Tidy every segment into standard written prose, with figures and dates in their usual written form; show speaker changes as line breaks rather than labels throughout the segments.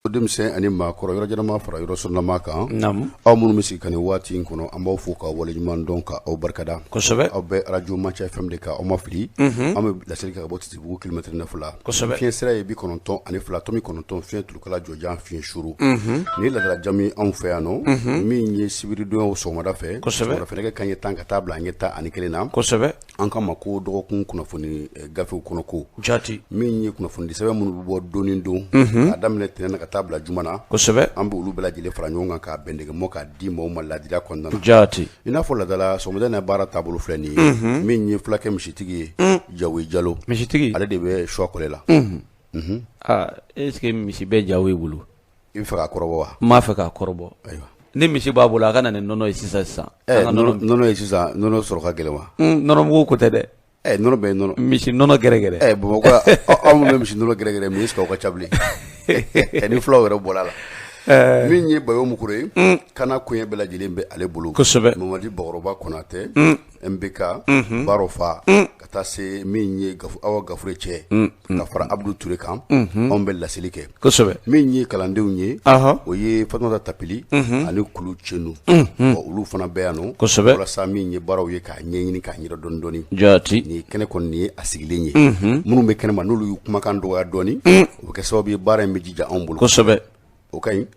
denmisɛn ani maakɔrɔ yɔrɔ ɲɛnama fara yɔrɔ sɔnnama kan aw minnu bɛ sigi ka nin waati in kɔnɔ an b'aw fo k'aw waleɲuman dɔn ka aw barikada
kosɛbɛ
aw bɛ radio Manca FM de kan aw ma fili an bɛ laseli kɛ ka bɔ Titibugu kilomɛtɛrɛ 9 la fiɲɛ sira ye 92.2 tɔmi 9 fiɲɛ tulukala jɔjan fiɲɛ suru ni ladala jami anw fɛ yan nɔ min ye sibiridonyaw sɔgɔmada fɛ sɔgɔmada fɛ nɛgɛ kanɲɛ 10 ka taa bila ɲɛ 11 na
kosɛbɛ
an ka ma ko dɔgɔkun kunnafoni gafew kɔnɔ ko
jati
min ye kunnafoni sɛbɛn minnu bɛ bɔ doni don k'a daminɛ tɛnɛn na ka taa bila juma na
kosɛbɛ
an bɛ olu bɛɛ lajɛlen fara ɲɔgɔn kan k'a bɛndɛgɛmɔ k'a di maaw ma ladira kɔnɔna na
jati
i n'a fɔ ladala sɔgɔmada n'a baara taabolo filɛ nin ye min ye fulakɛ misitigi ye Jawoyi Jalo
misitigi
ale de bɛ choix kɔlɛ la
est-ce que misi bɛ Jawoyi bolo
i bɛ fɛ k'a kɔrɔbɔ wa
n b'a fɛ k'a kɔrɔbɔ
ayiwa
ni misi b'a bolo a ka na ni nɔnɔ ye sisan
nɔnɔ ye sisan nɔnɔ sɔrɔ ka gɛlɛn wa
nɔnɔmugu ko tɛ dɛ
nɔnɔ bɛ nɔnɔ
misi nɔnɔ gɛrɛgɛrɛ
Bamakɔ anw bɛ misi nɔnɔ gɛrɛgɛrɛ mais est-ce que aw ka ca bilen ni fulaw yɛrɛ bɔra la min ye Bayo Mukuro ye kana koɲɛ bɛɛ lajɛlen bɛ ale bolo
kosɛbɛ
Mamadi Bakɔrɔba Konatɛ MBK Barofa ka taa se min ye Awa Gafure cɛ ka fara Abdou Touré kan anw bɛ laseli kɛ
kosɛbɛ
min ye kalandenw ye o ye Fatumata Tapili ani Kulu Cenu olu fana bɛ yan nɔ
kosɛbɛ
walasa min ye baaraw ye k'a ɲɛɲini k'a ɲɛdɔn dɔɔni dɔɔni
jati
ni kɛnɛ kɔni ye a sigilen ye minnu bɛ kɛnɛ ma n'olu y'u kumakan dɔgɔya dɔɔni o bɛ kɛ sababu ye baara in bɛ jija anw bolo
kosɛbɛ
o ka ɲi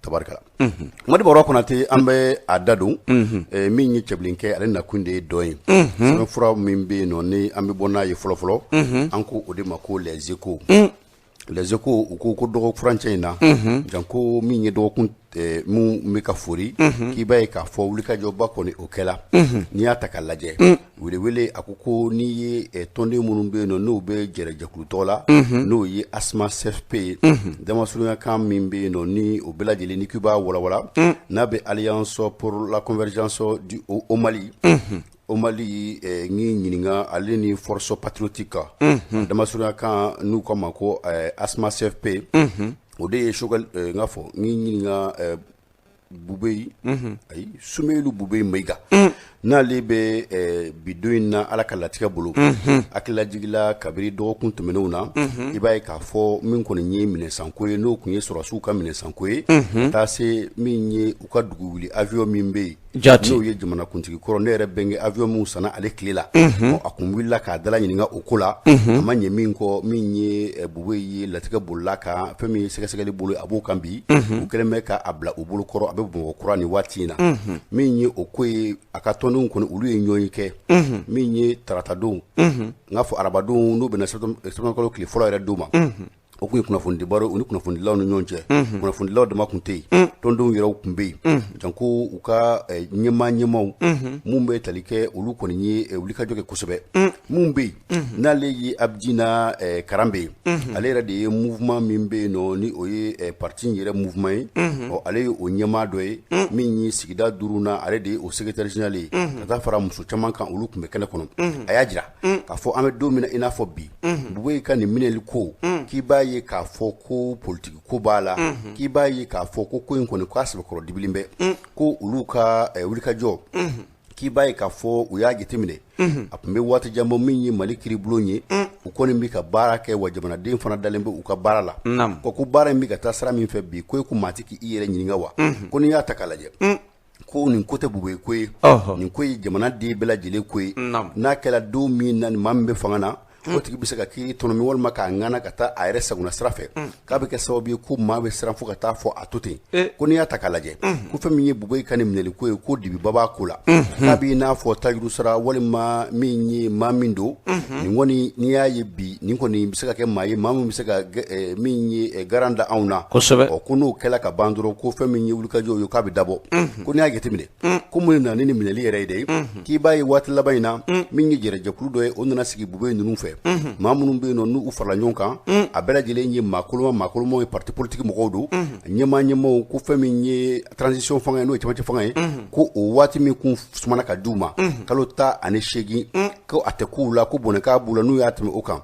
tabarikala Mamadi Bakɔrɔba Konatɛ an bɛ a da don min ye cɛbilenkɛ ale nakun de ye dɔ ye sɛbɛnfura min bɛ yen nɔ ni an bɛ bɔ n'a ye fɔlɔfɔlɔ an ko o de ma ko les échos les échos u ko dɔgɔ furancɛ in na janko min ye dɔgɔkun mun bɛ ka fori k'i b'a ye k'a fɔ wulikajɔba kɔni o kɛla n'i y'a ta k'a lajɛ welewele a ko n'i ye tɔnden minnu bɛ yen nɔ n'o bɛ jɛrɛjɛkulu tɔgɔ la n'o ye ASMA CFP ye damasurunyakan min bɛ yen nɔ ni o bɛɛ lajɛlen ni k'i b'a walawala n'a bɛ Alliance pour la convergence du au Mali o Mali n'i ɲininka ale ni force patriotique damasurunyakan n'u k'a ma ko ASMA CFP o de ye Choguel n k'a fɔ n'i ɲininka Bubeyi ayi Sumeyulu Bubeyi Mayiga n'ale bɛ bidon in na Ala ka latigɛ bolo hakililajigila kabiri dɔgɔkun tɛmɛnenw na i b'a ye k'a fɔ min kɔni ye minɛsanko ye n'o tun ye sɔrɔsiw ka minɛsanko ye ka taa se min ye u ka dugu wuli avion min bɛ yen n'o ye jamanakuntigi kɔrɔ ne yɛrɛ bɛnkɛ avion min sanna ale tile la a kun wulila k'a dala ɲininka o ko la a ma ɲɛ min kɔ min ye Bubeyi ye latigɛ bolila kan fɛn min ye sɛgɛsɛgɛli bolo a b'o kan bi u kɛlen bɛ k'a bila u bolo kɔrɔ a bɛ Bamakɔ kura nin waati in na min ye o ko ye a ka tɔndenw kɔni olu ye ɲɔgɔn kɛ min ye taratadenw n k'a fɔ arabadenw n'u bɛna septembre kalo tile fɔlɔ yɛrɛ don ma o kun ye kunnafoni baro u ni kunnafonidilaw ni ɲɔgɔn cɛ kunnafonidilaw dama kun tɛ yen tɔndenw yɛrɛw kun bɛ yen janko u ka ɲɛmaw mun bɛ tali kɛ olu kɔni ye wulikajɔ kɛ kosɛbɛ mun bɛ yen n'ale ye Abidina Karan bɛ yen ale yɛrɛ de ye mouvement min bɛ yen nɔ ni o ye parti yɛrɛ mouvement ye ale ye o ɲɛmaa dɔ ye min ye sigida 5 na ale de ye o secrétaire général ye ka taa fara muso caman kan olu kun bɛ kɛnɛ kɔnɔ a y'a jira k'a fɔ an bɛ don min na i n'a fɔ bi Bubeyi ka nin minɛli ko k'i b'a ye k'a fɔ ko politique ko b'a la k'i b'a ye k'a fɔ ko in kɔni k'a sɛbɛkɔrɔ dibilen bɛ ko olu ka wulikajɔ k'i b'a ye k'a fɔ u y'a jateminɛ a tun bɛ waati jan bɔ min ye Mali kiribulon ye u kɔni bɛ ka baara kɛ wa jamanaden fana dalen bɛ u ka baara la ko baara in bɛ ka taa sira min fɛ bi ko maa tɛ k'i yɛrɛ ɲininka wa ko n'i y'a ta k'a lajɛ ko nin ko tɛ Bubeyi ko ye nin ko ye jamanaden bɛɛ lajɛlen ko ye n'a kɛra don min na nin maa min bɛ fanga na o tigi bɛ se ka k'i tɔnɔmi walima k'a ŋana ka taa a yɛrɛ sagona sira fɛ k'a bɛ kɛ sababu ye ko maa bɛ siran fo ka taa fɔ a to ten ko n'i y'a ta k'a lajɛ ko fɛn min ye Bubeyi ka nin minɛli ko ye ko dibiba b'a ko la k'a b'i n'a fɔ Tajuru Sara walima min ye maa min don nin kɔni n'i y'a ye bi nin kɔni bɛ se ka kɛ maa ye maa min bɛ se ka min ye garan da anw na
kosɛbɛ
ko n'o kɛla ka ban dɔrɔn ko fɛn min ye wulikajɔ ye k'a bɛ dabɔ ko n'i y'a jateminɛ ko mun na ni nin minɛli yɛrɛ ye dɛ k'i b'a ye waati laban in na min ye jɛrɛjɛkulu dɔ ye o nana sigi Bubeyi ninnu fɛ maa minnu bɛ yen nɔ n'u farala ɲɔgɔn kan a bɛɛ lajɛlen ye maakoloma ye parti politique mɔgɔw don ɲɛmaw ko fɛn min ye transition fanga ye n'o ye cɛmancɛ fanga ye ko o waati min kun sumana ka d'u ma kalo 18 ko a tɛ k'u la ko bɔnɛk'a b'u la n'u y'a tɛmɛ o kan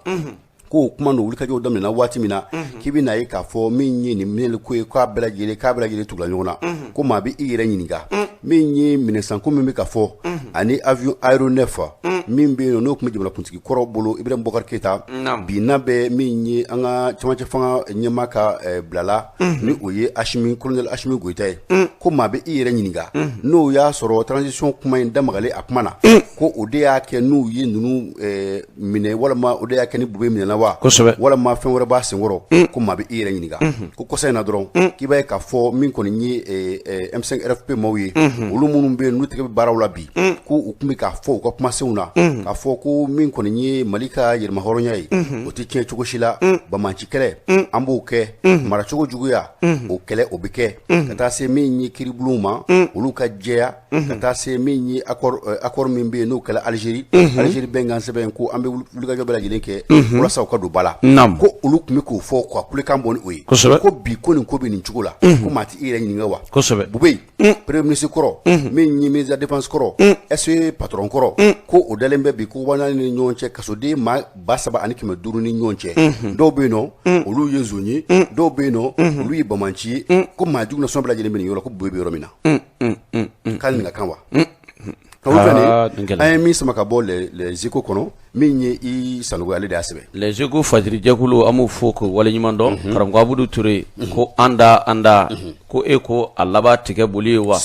ko kuma no wulikajɔw daminɛna waati min na k'i bɛ na ye k'a fɔ min ye nin minɛli ko ye k'a bɛɛ lajɛlen tugula ɲɔgɔn na ko maa bɛ i yɛrɛ ɲininka min ye minɛsanko min bɛ ka fɔ ani avion aéronef min bɛ yen n'o tun bɛ jamana kuntigi kɔrɔ bolo Ibrahim Boubacar Keita bi n'a bɛ min ye an ka cɛmancɛ fanga ɲɛmaa ka bilala ni o ye colonel Ashimi Goïta ye ko maa bɛ i yɛrɛ ɲininka n'o y'a sɔrɔ transition kuma in damagalen a kuma na ko o de y'a kɛ n'u ye ninnu minɛ walima o de y'a kɛ ni Bube minɛna wa walima fɛn wɛrɛ b'a senkɔrɔ ko maa bɛ i yɛrɛ ɲininka ko kɔsa in na dɔrɔn k'i b'a ye k'a fɔ min kɔni ye M5 RFP maaw ye olu minnu bɛ yen n'u tɛgɛ bɛ baaraw la bi ko u tun bɛ k'a fɔ u ka kumasenw na k'a fɔ ko min kɔni ye Mali ka yɛlɛma hɔrɔnya ye o tɛ tiɲɛ cogo si la bamaci kɛlɛ an b'o kɛ maracogo juguya o kɛlɛ o bɛ kɛ ka taa se min ye kiribulonw ma olu ka jɛya ka taa se min ye accord min bɛ yen n'o kɛla Algérie bɛnkan sɛbɛn ko an bɛ wulikajɔ bɛɛ lajɛlen kɛ walasa u ka don ba la ko olu tun bɛ k'o fɔ ka kulekan bɔ ni o ye ko bi ko nin ko bɛ nin cogo la ko maa tɛ i yɛrɛ ɲininka wa Bube premier ministre kɔrɔ min ye ministre de la défense kɔrɔ SE patron kɔrɔ ko o dalen bɛ bi ko 4 ni ɲɔgɔn cɛ kasoden maa 3,500 ni ɲɔgɔn cɛ dɔw bɛ yen nɔ olu ye zon ye dɔw bɛ yen nɔ olu ye bamanci ye ko maa jugu na sɔn bɛɛ lajɛlen bɛ nin yɔrɔ ko Bube bɛ yɔrɔ min na k'ale nin ka kan wa an ye min sama ka bɔ les échos kɔnɔ min ye i Sanogo ale de y'a sɛbɛn
les échos fajiri jɛkulu an b'u fo k'u waleɲuman dɔn karamɔgɔ Abudu Ture ko anda ko e ko a laban tigɛ boli ye wa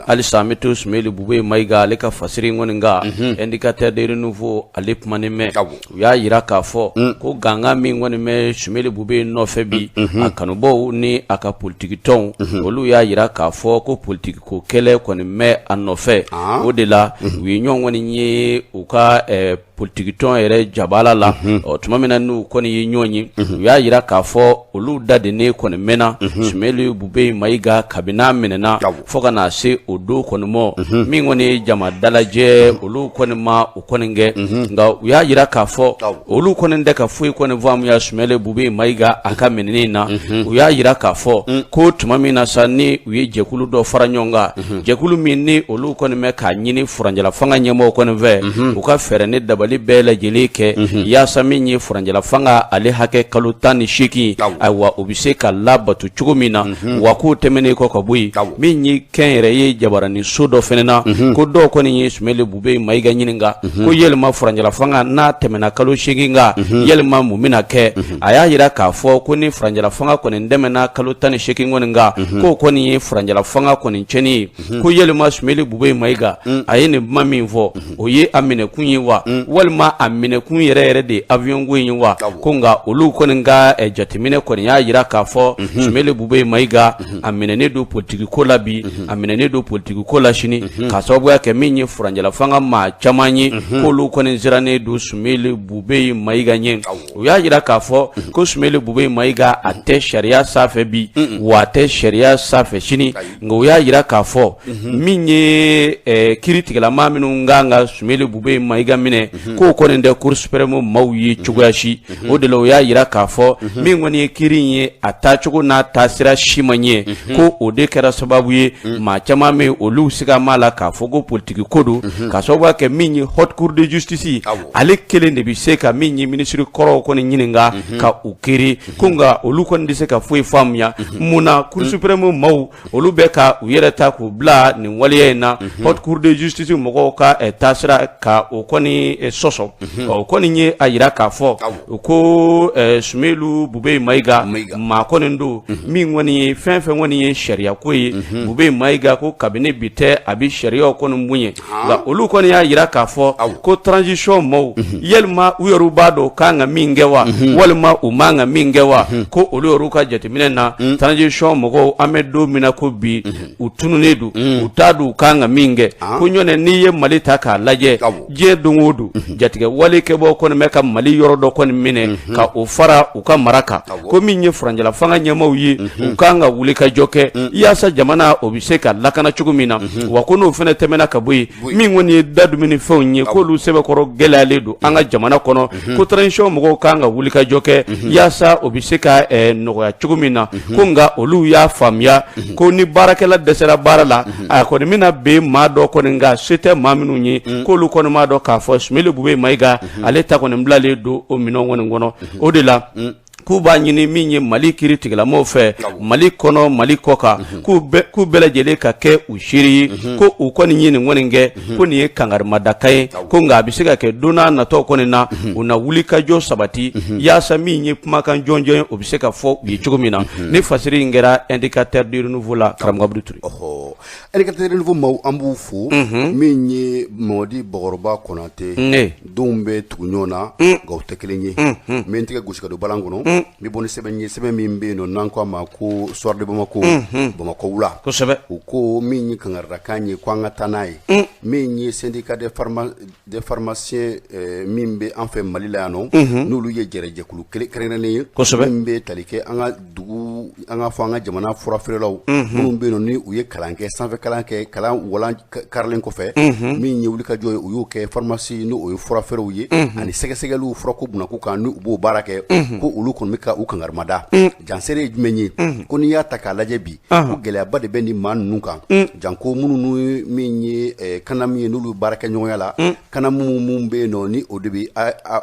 halisa an bɛ to Sumeli Bube Mayiga ale ka fasiri ŋɔni ka indicateur de renouveau ale kumanen mɛn u y'a yira k'a fɔ ko gangan min ŋɔni bɛ Sumeli Bube nɔfɛ bi a kanubaw ni a ka politiki tɔnw olu y'a yira k'a fɔ ko politiki ko kɛlɛ kɔni mɛ a nɔfɛ o de la u ye ɲɔgɔn kɔni ye u ka politiki tɔn yɛrɛ jabala la tuma min na n'u kɔni ye ɲɔgɔn ye u y'a yira k'a fɔ olu dadennen kɔni mɛnna Sumeli Bube Mayiga kabin'a minɛna fo ka na se o don kɔni mɔ min kɔni ye jama dalajɛ olu kɔni ma o kɔni kɛ nka u y'a yira k'a fɔ olu kɔni tɛ ka foyi kɔni faamuya Sumeli Bube Mayiga a ka minɛni na u y'a yira k'a fɔ ko tuma min na sa ni u ye jɛkulu dɔ fara ɲɔgɔn kan jɛkulu min ni olu kɔni bɛ k'a ɲini furanjala fanga ɲɛmɔgɔ kɔni fɛ u ka fɛɛrɛ ni dabali bɛɛ lajɛlen kɛ yaasa min ye furanjala fanga ale hakɛ kalo 18 ayiwa o bɛ se ka labato cogo min na wa k'o tɛmɛnen kɔ ka bɔ yen min ye kɛn yɛrɛ ye jabarani so dɔ fɛnɛ na ko dɔw kɔni ye Sumeli Bube Mayiga ɲininka ko yɛlɛma furanjala fanga n'a tɛmɛna kalo 8 kan yɛlɛma mun bɛna kɛ a y'a yira k'a fɔ ko ni furanjala fanga kɔni dɛmɛna kalo 18 kɔni kan k'o kɔni ye furanjala fanga kɔni tiɲɛni ye ko yɛlɛma Sumeli Bube Mayiga a ye nin kuma min fɔ o ye a minɛkun ye wa walima a minɛkun yɛrɛ de avion ko in ye wa ko nka olu kɔni ka jateminɛ kɔni y'a yira k'a fɔ Sumeli Bube Mayiga a minɛnen don politiki ko la bi a minɛnen don politiki ko la sini k'a sababuya kɛ min ye furanjala fanga maa caman ye k'olu kɔni sirannen don Sumeli Bube Mayiga ɲɛ u y'a yira k'a fɔ ko Sumeli Bube Mayiga a tɛ sariya sanfɛ bi wa a tɛ sariya sanfɛ sini nka u y'a yira k'a fɔ min ye kiiritigɛlama minnu kan ka Sumeli Bube Mayiga minɛ k'o kɔni tɛ Cour suprême maaw ye cogoya si o de la u y'a yira k'a fɔ min kɔni ye kiiri in ye a taacogo n'a taasira si ma ɲɛ ko o de kɛra sababu ye maa caman bɛ olu sigama la k'a fɔ ko politiki ko don k'a sababu kɛ min ye haute cour de justice ale kelen de bɛ se ka min ye ministre kɔrɔw kɔni ɲininka ka u kiiri ko nka olu kɔni tɛ se ka foyi faamuya mun na Cour suprême maaw olu bɛ ka u yɛrɛ ta k'u bila nin waleya in na haute cour de justice mɔgɔw ka taasira ka o kɔni sɔsɔ o kɔni ye a yira k'a fɔ ko Sumeli Bube Mayiga maa kɔni don min kɔni ye fɛn fɛn kɔni ye sariya ko ye Bube Mayiga ko kabini bi tɛ a bɛ sariyaw kɔni mun ye nka olu kɔni y'a yira k'a fɔ ko transition maaw yalima u yɛrɛ b'a dɔn k'an ka min kɛ wa walima u man ka min kɛ wa ko olu yɛrɛ ka jateminɛ na transition mɔgɔw an bɛ don min na ko bi u tununnen don u t'a dɔn u kan ka min kɛ ko ɲɔnɛ n'i ye Mali ta k'a lajɛ diɲɛ don o don jatigɛ wale kɛbɔ kɔni bɛ ka Mali yɔrɔ dɔ kɔni minɛ ka o fara u ka mara kan ko min ye furanjala fanga ɲɛmaaw ye u kan ka wuli ka jɔ kɛ yaasa jamana o bɛ se ka lakana cogo min na wa ko n'o fana tɛmɛna ka bɔ yen min kɔni ye da dumuni fɛnw ye k'olu sɛbɛkɔrɔ gɛlɛyalen don an ka jamana kɔnɔ ko transition mɔgɔw kan ka wuli ka jɔ kɛ yaasa o bɛ se ka nɔgɔya cogo min na ko nka olu y'a faamuya ko ni baarakɛla dɛsɛra baara la a kɔni bɛna bɛn maa dɔ kɔni nka se tɛ maa minnu ye k'olu kɔni m'a dɔn k'a fɔ Sumeli Bube Mayiga ale ta kɔni bilalen don o minɛn kɔni kɔnɔ o de la k'u b'a ɲini min ye Mali kiri tigilamɔgɔw fɛ Mali kɔnɔ Mali kɔ kan k'u bɛɛ lajɛlen ka kɛ u seere ye ko u kɔni ye nin kɔni kɛ ko nin ye kangarimada ye ko nka a bɛ se ka kɛ don n'a nataw kɔni na u na wuli ka jɔ sabati yaasa min ye kumakan jɔnjɔn ye o bɛ se ka fɔ u ye cogo min na ni fasiri in kɛra indicateur de renouveau la karamɔgɔ Abdou Touré.
indicateur de renouveau maaw an b'u fo min ye Mamadi Bakɔrɔba Konate denw bɛ tugu ɲɔgɔn na nka u tɛ kelen ye n bɛ n tɛgɛ gosi ka don balan kɔnɔ n bɛ bɔ ni sɛbɛn ye sɛbɛn min bɛ yen nɔ n'an k'a ma ko soir de Bamako Bamakɔ wula u ko min ye kangarida ye ko an ka taa n'a ye min ye syndicat des pharmaciens min bɛ an fɛ Mali la yan nɔ n'olu ye jɛrɛjɛkulu kɛrɛnkɛrɛnnen ye min bɛ tali kɛ an ka dugu an ka fɔ an ka jamana fura feerelaw minnu bɛ yen nɔ ni u ye kalan kɛ sanfɛ kalan kɛ kalan walan karilen kɔfɛ min ye wulikajɔ ye u y'o kɛ pharmacie n'o ye fura feerew ye ani sɛgɛsɛgɛliw furako bunako kan ni u b'o baara kɛ ko olu kɔni bɛ ka u kangarimada jansere ye jumɛn ye ko n'i y'a ta k'a lajɛ bi ko gɛlɛyaba de bɛ nin maa ninnu kan janko minnu min ye kana min ye n'olu baara kɛ ɲɔgɔnya la kana minnu bɛ yen nɔ ni o de bɛ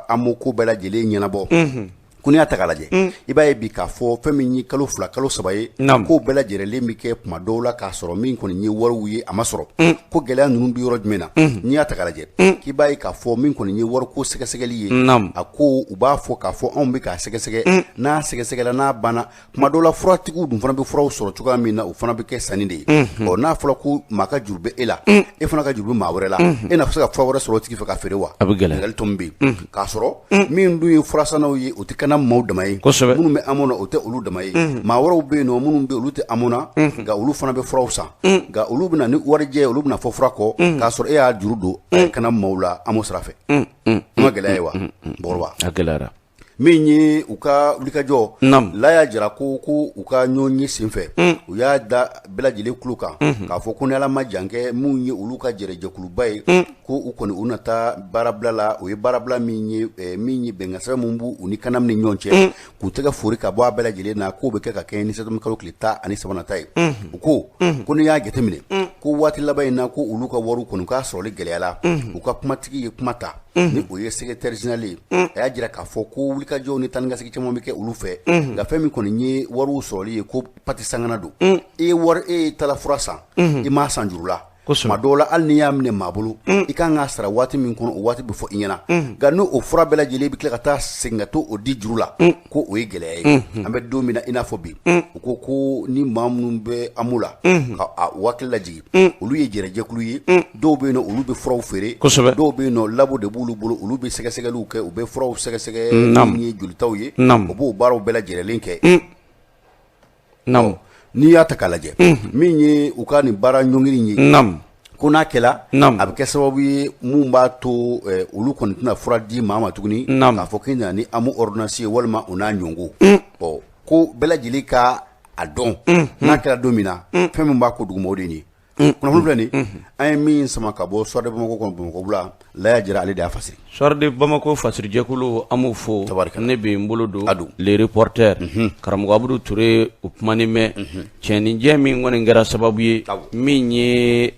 an m'o ko bɛɛ lajɛlen ɲɛnabɔ ko n'i y'a ta k'a lajɛ i b'a ye bi k'a fɔ fɛn min ye kalo 2 kalo 3 ye k'o bɛɛ lajɛlen bɛ kɛ kuma dɔw la k'a sɔrɔ min kɔni ye wariw ye a ma sɔrɔ ko gɛlɛya ninnu bɛ yɔrɔ jumɛn na n'i y'a ta k'a lajɛ k'i b'a ye k'a fɔ min kɔni ye wariko sɛgɛsɛgɛli ye a ko u b'a fɔ k'a fɔ anw bɛ k'a sɛgɛsɛgɛ n'a sɛgɛsɛgɛla n'a banna kuma dɔw la furatigiw dun fana bɛ furaw sɔrɔ cogoya min na o fana bɛ kɛ sanni de ye n'a fɔra ko maa ka juru bɛ e la e fana ka juru bɛ maa wɛrɛ la e na se ka fura wɛrɛ sɔrɔ o tigi fɛ ka feere wa a bɛ gɛlɛya tɔn bɛ yen k'a sɔrɔ min dun ye furasannaw ye o tɛ kana maaw dama ye minnu bɛ amona o tɛ olu dama ye maa wɛrɛw bɛ yen nɔ minnu bɛ olu tɛ amona nka olu fana bɛ furaw san nka olu bɛna ni warijɛ olu bɛna fɔ fura kɔ k'a sɔrɔ e y'a juru don kana maaw la amo sira fɛ ma gɛlɛya ye wa Bakɔrɔba a gɛlɛyara min ye u ka wulikajɔ la y'a jira ko u ka ɲɔgɔn ye senfɛ u y'a da bɛɛ lajɛlen kulo kan k'a fɔ ko ni Ala ma jan kɛ min ye olu ka jɛrɛjɛkuluba ye ko u kɔni u na taa baarabila la o ye baarabila min ye bɛnkan sɛbɛn min b'u ni kana ni ɲɔgɔn cɛ k'u tɛgɛ fori ka bɔ a bɛɛ lajɛlen na k'o bɛ kɛ ka kɛ ni septembre kalo tile 13 ta ye u ko n'i y'a jateminɛ ko waati laban in na ko olu ka wariw kɔni k'a sɔrɔli gɛlɛyala u ka kumatigi ye kuma ta ni o ye secrétaire général ye a y'a jira k'a fɔ ko wulikajɔw ni taa ni ka segin caman bɛ kɛ olu fɛ nka fɛn min kɔni ye wariw sɔrɔli ye ko pati sangana don e ye tala fura san i m'a san juru la tuma dɔw la hali n'i y'a minɛ maa bolo i kan k'a sara waati min kɔnɔ o waati bɛ fɔ i ɲɛna nka n'o fura bɛɛ lajɛlen bɛ tila ka taa segin ka to o di juru la ko o ye gɛlɛya ye an bɛ don min na i n'a fɔ bi u ko ni maa minnu bɛ amu la ka a waati lajigin olu ye jɛrɛjɛkulu ye dɔw bɛ yen nɔ olu bɛ furaw feere dɔw bɛ yen nɔ labo de b'olu bolo olu bɛ sɛgɛsɛgɛliw kɛ u bɛ furaw sɛgɛsɛgɛ min ye jolitaw ye u b'o baaraw bɛɛ lajɛlen kɛ n'i y'a ta k'a lajɛ min ye u ka nin baara ɲɔngiri ye ko n'a kɛla a bɛ kɛ sababu ye mun b'a to olu kɔni tɛna fura di maa ma tuguni k'a fɔ k'i nana ni amu ordonnance ye walima o n'a ɲɔngo ko bɛɛ lajɛlen ka a dɔn n'a kɛra don min na fɛn min b'a ko dugumɔgɔw de ye kunnafoni filɛ nin an ye min sama ka bɔ soir de Bamako kɔnɔ Bamakɔ wula la y'a jira ale de y'a fasiri
soir de Bamako fasirijɛkulu an b'u fo ne bɛ n bolo don les reporters karamɔgɔ Abdou Touré u kumani mɛn cɛnninjɛ min kɔni kɛra sababu ye min ye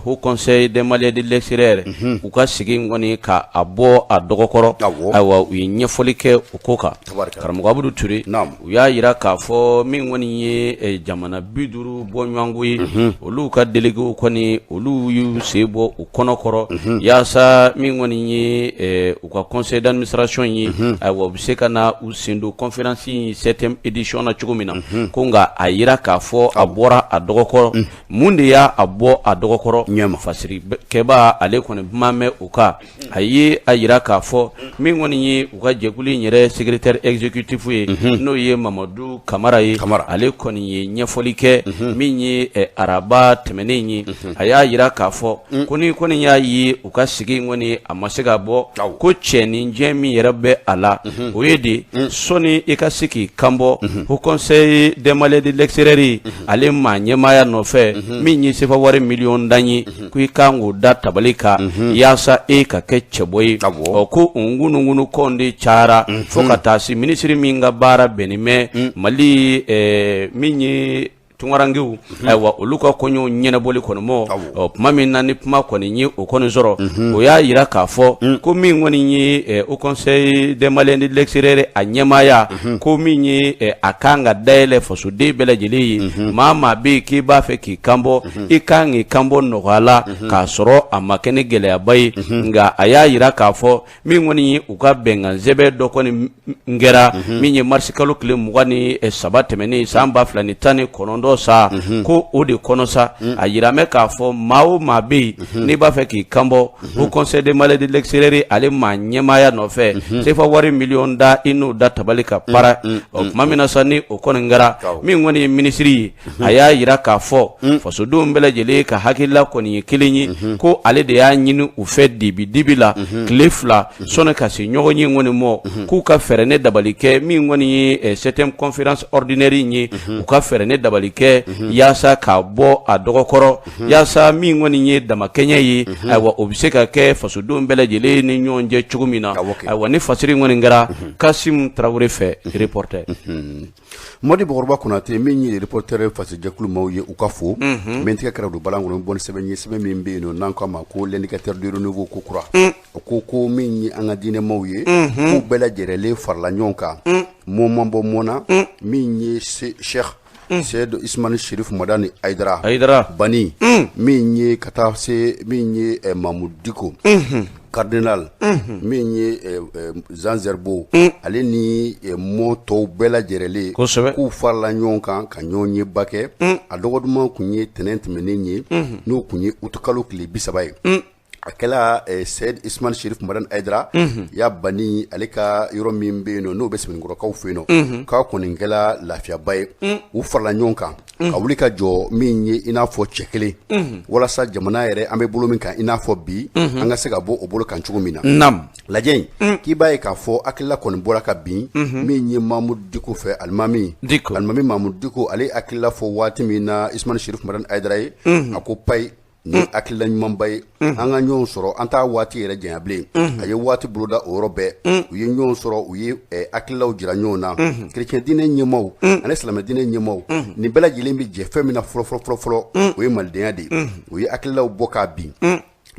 Haut Conseil des Maliens de l'extérieur u ka sigi kɔni ka a bɔ a dɔgɔkɔrɔ ayiwa u ye ɲɛfɔli kɛ o ko kan karamɔgɔ Abdou Touré u y'a jira k'a fɔ min kɔni ye jamana 50 bɔɲɔgɔnko ye olu ka délégués kɔni olu y'u sen bɔ u kɔnɔkɔrɔ yaasa min kɔni ye u ka conseil d'administration ye ayiwa u bɛ se ka na u sen don conférence in 7e édition na cogo min na ko nka a jira k'a fɔ a bɔra a dɔgɔkɔrɔ mun de y'a bɔ a dɔgɔkɔrɔ fasirikɛba ale kɔni kuma mɛn u kan a ye a jira k'a fɔ min kɔni ye u ka jɛkulu in yɛrɛ secrétaire exécutif ye n'o ye Mamadu Kamara ye ale kɔni ye ɲɛfɔli kɛ min ye araba tɛmɛnen ye a y'a jira k'a fɔ ko ni kɔni y'a ye u ka sigi kɔni a ma se ka bɔ ko cɛninjɛ min yɛrɛ bɛ a la o ye de sɔni i ka se k'i kanbɔ Haut Conseil des Maliens de l'extérieur ale maa ɲɛmaaya nɔfɛ min ye sefa wari miliyɔn dan ye ko i kan k'o da tabali kan yaasa e ka kɛ cɛbɔ ye ko ŋunugunu kɔn de cayara fo ka taa se minisiri min ka baara bɛnnen bɛ Mali min ye tungarangiw aywa olu ka kɔɲɔ ɲɛnɛbɔli kɔni mɔ kuma min na ni kuma kɔni ye o kɔni sɔrɔ o y'a yira k'a fɔ ko min kɔni ye au conseil des Maliens de l'extérieur a ɲɛmaaya ko min ye a kan ka dayɛlɛ fasoden bɛɛ lajɛlen ye maa maa bɛ yen k'i b'a fɛ k'i kanbɔ i kan k'i kanbɔ nɔgɔya la k'a sɔrɔ a ma kɛ ni gɛlɛyaba ye nka a y'a yira k'a fɔ min kɔni ye u ka bɛnkan sɛbɛn dɔ kɔni kɛra min ye marisi kalo tile 23 tɛmɛnen san 2019 sa ko o de kɔnɔ sa a yiramɛ k'a fɔ maa o maa bɛ yen n'i b'a fɛ k'i kanbɔ au conseil des Maliens de l'extérieur ale maa ɲɛmaaya nɔfɛ sefa wari miliyɔn da i n'o da tabali ka para tuma min na sa ni o kɔni kɛra min kɔni ye minisiri ye a y'a yira k'a fɔ fasodenw bɛɛ lajɛlen ka hakilila kɔni ye kelen ye ko ale de y'a ɲini u fɛ dibi la tile 2 sɔnni ka se ɲɔgɔn ye kɔni mɔ k'u ka fɛɛrɛ ne dabali kɛ min kɔni ye septième conférence ordinaire ye u ka fɛɛrɛ ne dabali kɛ yaasa k'a bɔ a dɔgɔkɔrɔ yaasa min kɔni ye damakɛɲɛ ye ayiwa o bɛ se ka kɛ fasodenw bɛɛ lajɛlen ni ɲɔgɔn cɛ cogo min na ayiwa ni fasiri kɔni kɛra Kasim Tarawele fɛ reporter
Modi Bokoroba Konate min ye reporter fasijɛkulu maaw ye u ka fo min tigɛ kɛra don balan kɔnɔ bɔn sɛbɛn ye sɛbɛn min bɛ yen n'an k'a ma ko l'indicateur du renouveau ko kura ko min ye an ka diinɛ maaw ye k'u bɛɛ lajɛlen farala ɲɔgɔn kan mɔman bɔ mɔna min ye Cheikh Seydou Ismail Chérif Madani Aïdara Bani min ye ka taa se min ye Mamoudou Diko cardinal min ye Zanzerbo ale ni mɔtɔw bɛɛ lajɛlen k'u farala ɲɔgɔn kan ka ɲɔgɔn ye ba kɛ a dɔgɔduman kun ye tɛnɛn tɛmɛnen ye n'o kun ye utukalo tile 30 ye a kɛla Seyd Ismail Chérif Madani Aïdara y'a bani ale ka yɔrɔ min bɛ yen n'o bɛ sɛbɛnnikɔrɔkaw fɛ yen k'a kɔni kɛla lafiyaba ye u farala ɲɔgɔn kan ka wuli ka jɔ min ye i n'a fɔ cɛ kelen walasa jamana yɛrɛ an bɛ bolo min kan i n'a fɔ bi an ka se ka bɔ o bolo kan cogo min na lajɛ in k'i b'a ye k'a fɔ hakilila kɔni bɔra ka bin min ye Mamoudou Diko fɛ alimami Mamoudou Diko ale hakilila fɔ waati min na Ismail Chérif Madani Aïdara ye a ko payi ni hakilila ɲumanba ye an ka ɲɔgɔn sɔrɔ an t'a waati yɛrɛ janya bilen a ye waati boloda o yɔrɔ bɛɛ u ye ɲɔgɔn sɔrɔ u ye hakililaw jira ɲɔgɔn na chrétien diinɛ ɲɛmaaw ani silamɛ diinɛ ɲɛmaaw nin bɛɛ lajɛlen bɛ jɛ fɛn min na fɔlɔ o ye malidenya de ye u ye hakililaw bɔ k'a bin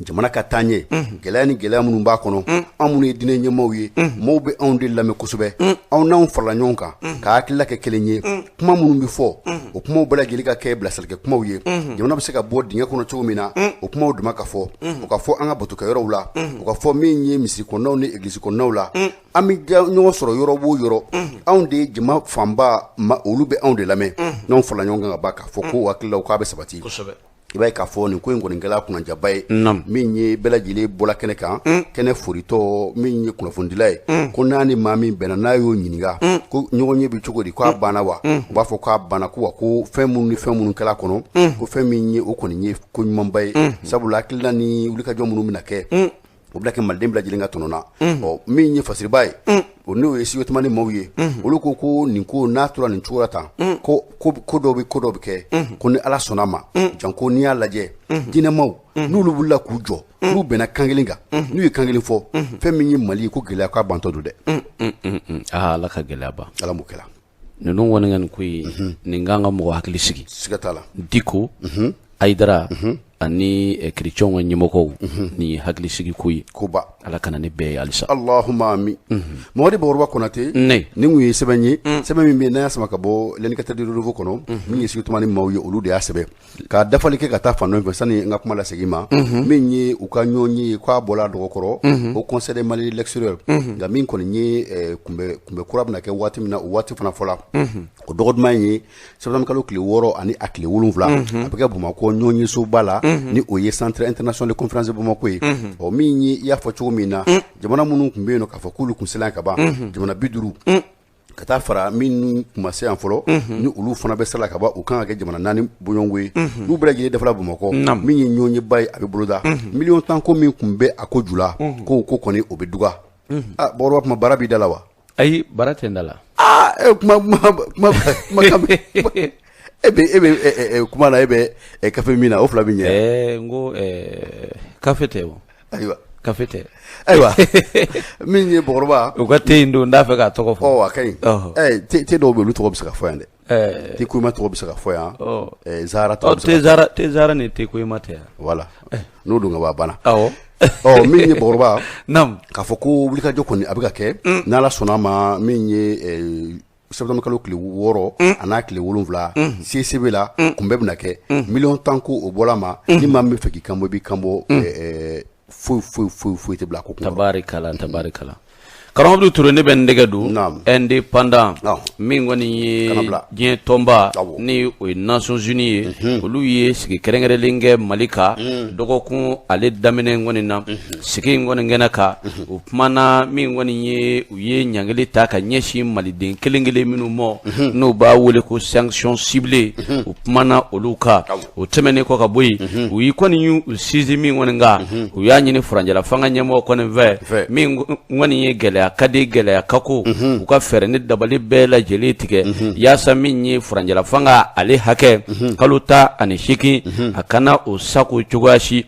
jamana ka taa ɲɛ gɛlɛya ni gɛlɛya minnu b'a kɔnɔ an minnu ye diinɛ ɲɛmaaw ye maaw bɛ anw de lamɛn kosɛbɛ anw n'anw farala ɲɔgɔn kan ka hakilila kɛ kelen ye kuma minnu bɛ fɔ o kumaw bɛɛ lajɛlen ka kɛ bilasalikɛ kumaw ye jamana bɛ se ka bɔ dingɛ kɔnɔ cogo min na o kumaw dama ka fɔ o ka fɔ an ka batokɛyɔrɔw la o ka fɔ min ye misiri kɔnɔnaw ni église kɔnɔnaw la an bɛ ɲɔgɔn sɔrɔ yɔrɔ o yɔrɔ anw de ye jama fanba olu bɛ anw de lamɛn n'anw farala ɲɔgɔn kan ka ban k'a fɔ ko hakililaw k'a bɛ sabati i b'a ye k'a fɔ nin ko in kɔni kɛla kunnajaba ye min ye bɛɛ lajɛlen bɔla kɛnɛ kan kɛnɛ foritɔ min ye kunnafonidila ye ko n'a ni maa min bɛnna n'a y'o ɲininka ko ɲɔgɔn ye bɛ cogo di k'a banna wa u b'a fɔ k'a banna ko wa ko fɛn minnu ni fɛn minnu kɛla kɔnɔ ko fɛn min ye o kɔni ye ko ɲumanba ye sabula hakilina ni wulikajɔ minnu bɛna kɛ o bɛna kɛ maliden bɛɛ lajɛlen ka tɔnɔ na min ye fasiriba ye o n'o ye studio tamani maaw ye olu ko nin ko n'a tora nin cogo la tan ko dɔw bɛ kɛ ko ni ala sɔnna ma janko n'i y'a lajɛ diinɛmaw n'olu wulila k'u jɔ n'u bɛnna kan kelen kan n'u ye kan kelen fɔ fɛn min ye Mali ye ko gɛlɛya k'a bantɔ don dɛ
ala ka gɛlɛyaba ala
m'o kɛla
ninnu kɔni ka nin ko ye nin kan ka mɔgɔ hakili sigi
siga t'a la
Diko Aïdara ani chrétien ka ɲɛmɔgɔw ni hakili sigi ko ye
koba
ala kana ne bɛɛ ye halisa
Allahumma amin Mamadi Bokoroba Konate ni kun ye sɛbɛn ye sɛbɛn min bɛ yen n'a y'a sama ka bɔ l'indicateur du renouveau kɔnɔ min ye studio tamani maaw ye olu de y'a sɛbɛn ka dafali kɛ ka taa fan dɔ fɛ sani n ka kuma lasegin ma min ye u ka ɲɔgɔn ye k'a bɔla dɔgɔkɔrɔ au conseil des Maliens de l'extérieur nka min kɔni ye kunbɛ kura bɛna kɛ waati min na o waati fana fɔla o dɔgɔduman ye septembre kalo tile 6 ani a tile 7 a bɛ kɛ Bamakɔ ɲɔgɔn ye soba la ni o ye centre international de conférence de Bamako ye min ye i y'a fɔ cogo min na jamana minnu tun bɛ yen k'a fɔ k'olu kun sela ka ban jamana 50 ka taa fara min kun ma se yan fɔlɔ ni olu fana bɛ sela ka ban u kan ka kɛ jamana 4 bɔɲɔngo ye n'u bɛɛ lajɛlen dafala Bamakɔ min ye ɲɔgɔn ye ba ye a bɛ boloda miliyɔn 10 ko min kun bɛ a ko ju la ko kɔni o bɛ duga Bokoroba kuma baara b'i da la wa
ayi baara tɛ n da la
kuma na e bɛ kafe min na o fila bɛ ɲɛ
n ko kafe tɛ o
ayiwa
kafe tɛ
ayiwa min ye Bokoroba
u ka te in don n t'a fɛ k'a tɔgɔ fɔ
a ka ɲi te dɔw bɛ olu tɔgɔ bɛ se ka fɔ yan dɛ te kuima tɔgɔ bɛ se ka fɔ yan Zahara
tɔgɔ bɛ se ka te Zahara ni te kuima tɛ
voilà n'o dun ka b'a banna
awɔ
min ye bakɔrɔba
naam
k'a fɔ ko wulikajɔ kɔni a bɛ ka kɛ n'Ala sɔnna ma min ye septembre kalo tile 6 a n'a tile 7 CCB la kun bɛɛ bɛna kɛ $10,000,000 ko o bɔla ma ni maa min bɛ fɛ k'i kanbɔ i b'i kanbɔ foyi tɛ bila ko kun
tabarikala Karamɔgɔ Ture ne bɛ n dɛgɛ don indépendant min kɔni ye diɲɛ tɔnba ni o ye Nations Unies ye olu ye sigi kɛrɛnkɛrɛnlen kɛ Mali kan dɔgɔkun ale daminɛ kɔni na sigi in kɔni kɛnɛ kan o kumana min kɔni ye u ye ɲangili ta ka ɲɛsin maliden kelen-kelen minnu ma n'o b'a wele ko sanction ciblée o kumana olu kan o tɛmɛnen kɔ ka bɔ yen u yi kɔni y'u sinsin min kɔni kan u y'a ɲini furanjala fanga ɲɛmɔgɔ kɔni fɛ min kɔni ye gɛlɛya ka di gɛlɛya kako u ka fɛɛrɛ ni dabali bɛɛ lajɛlen tigɛ yaasa min ye furanjala fanga ale hakɛ kalo 18 a kana o sago cogoya si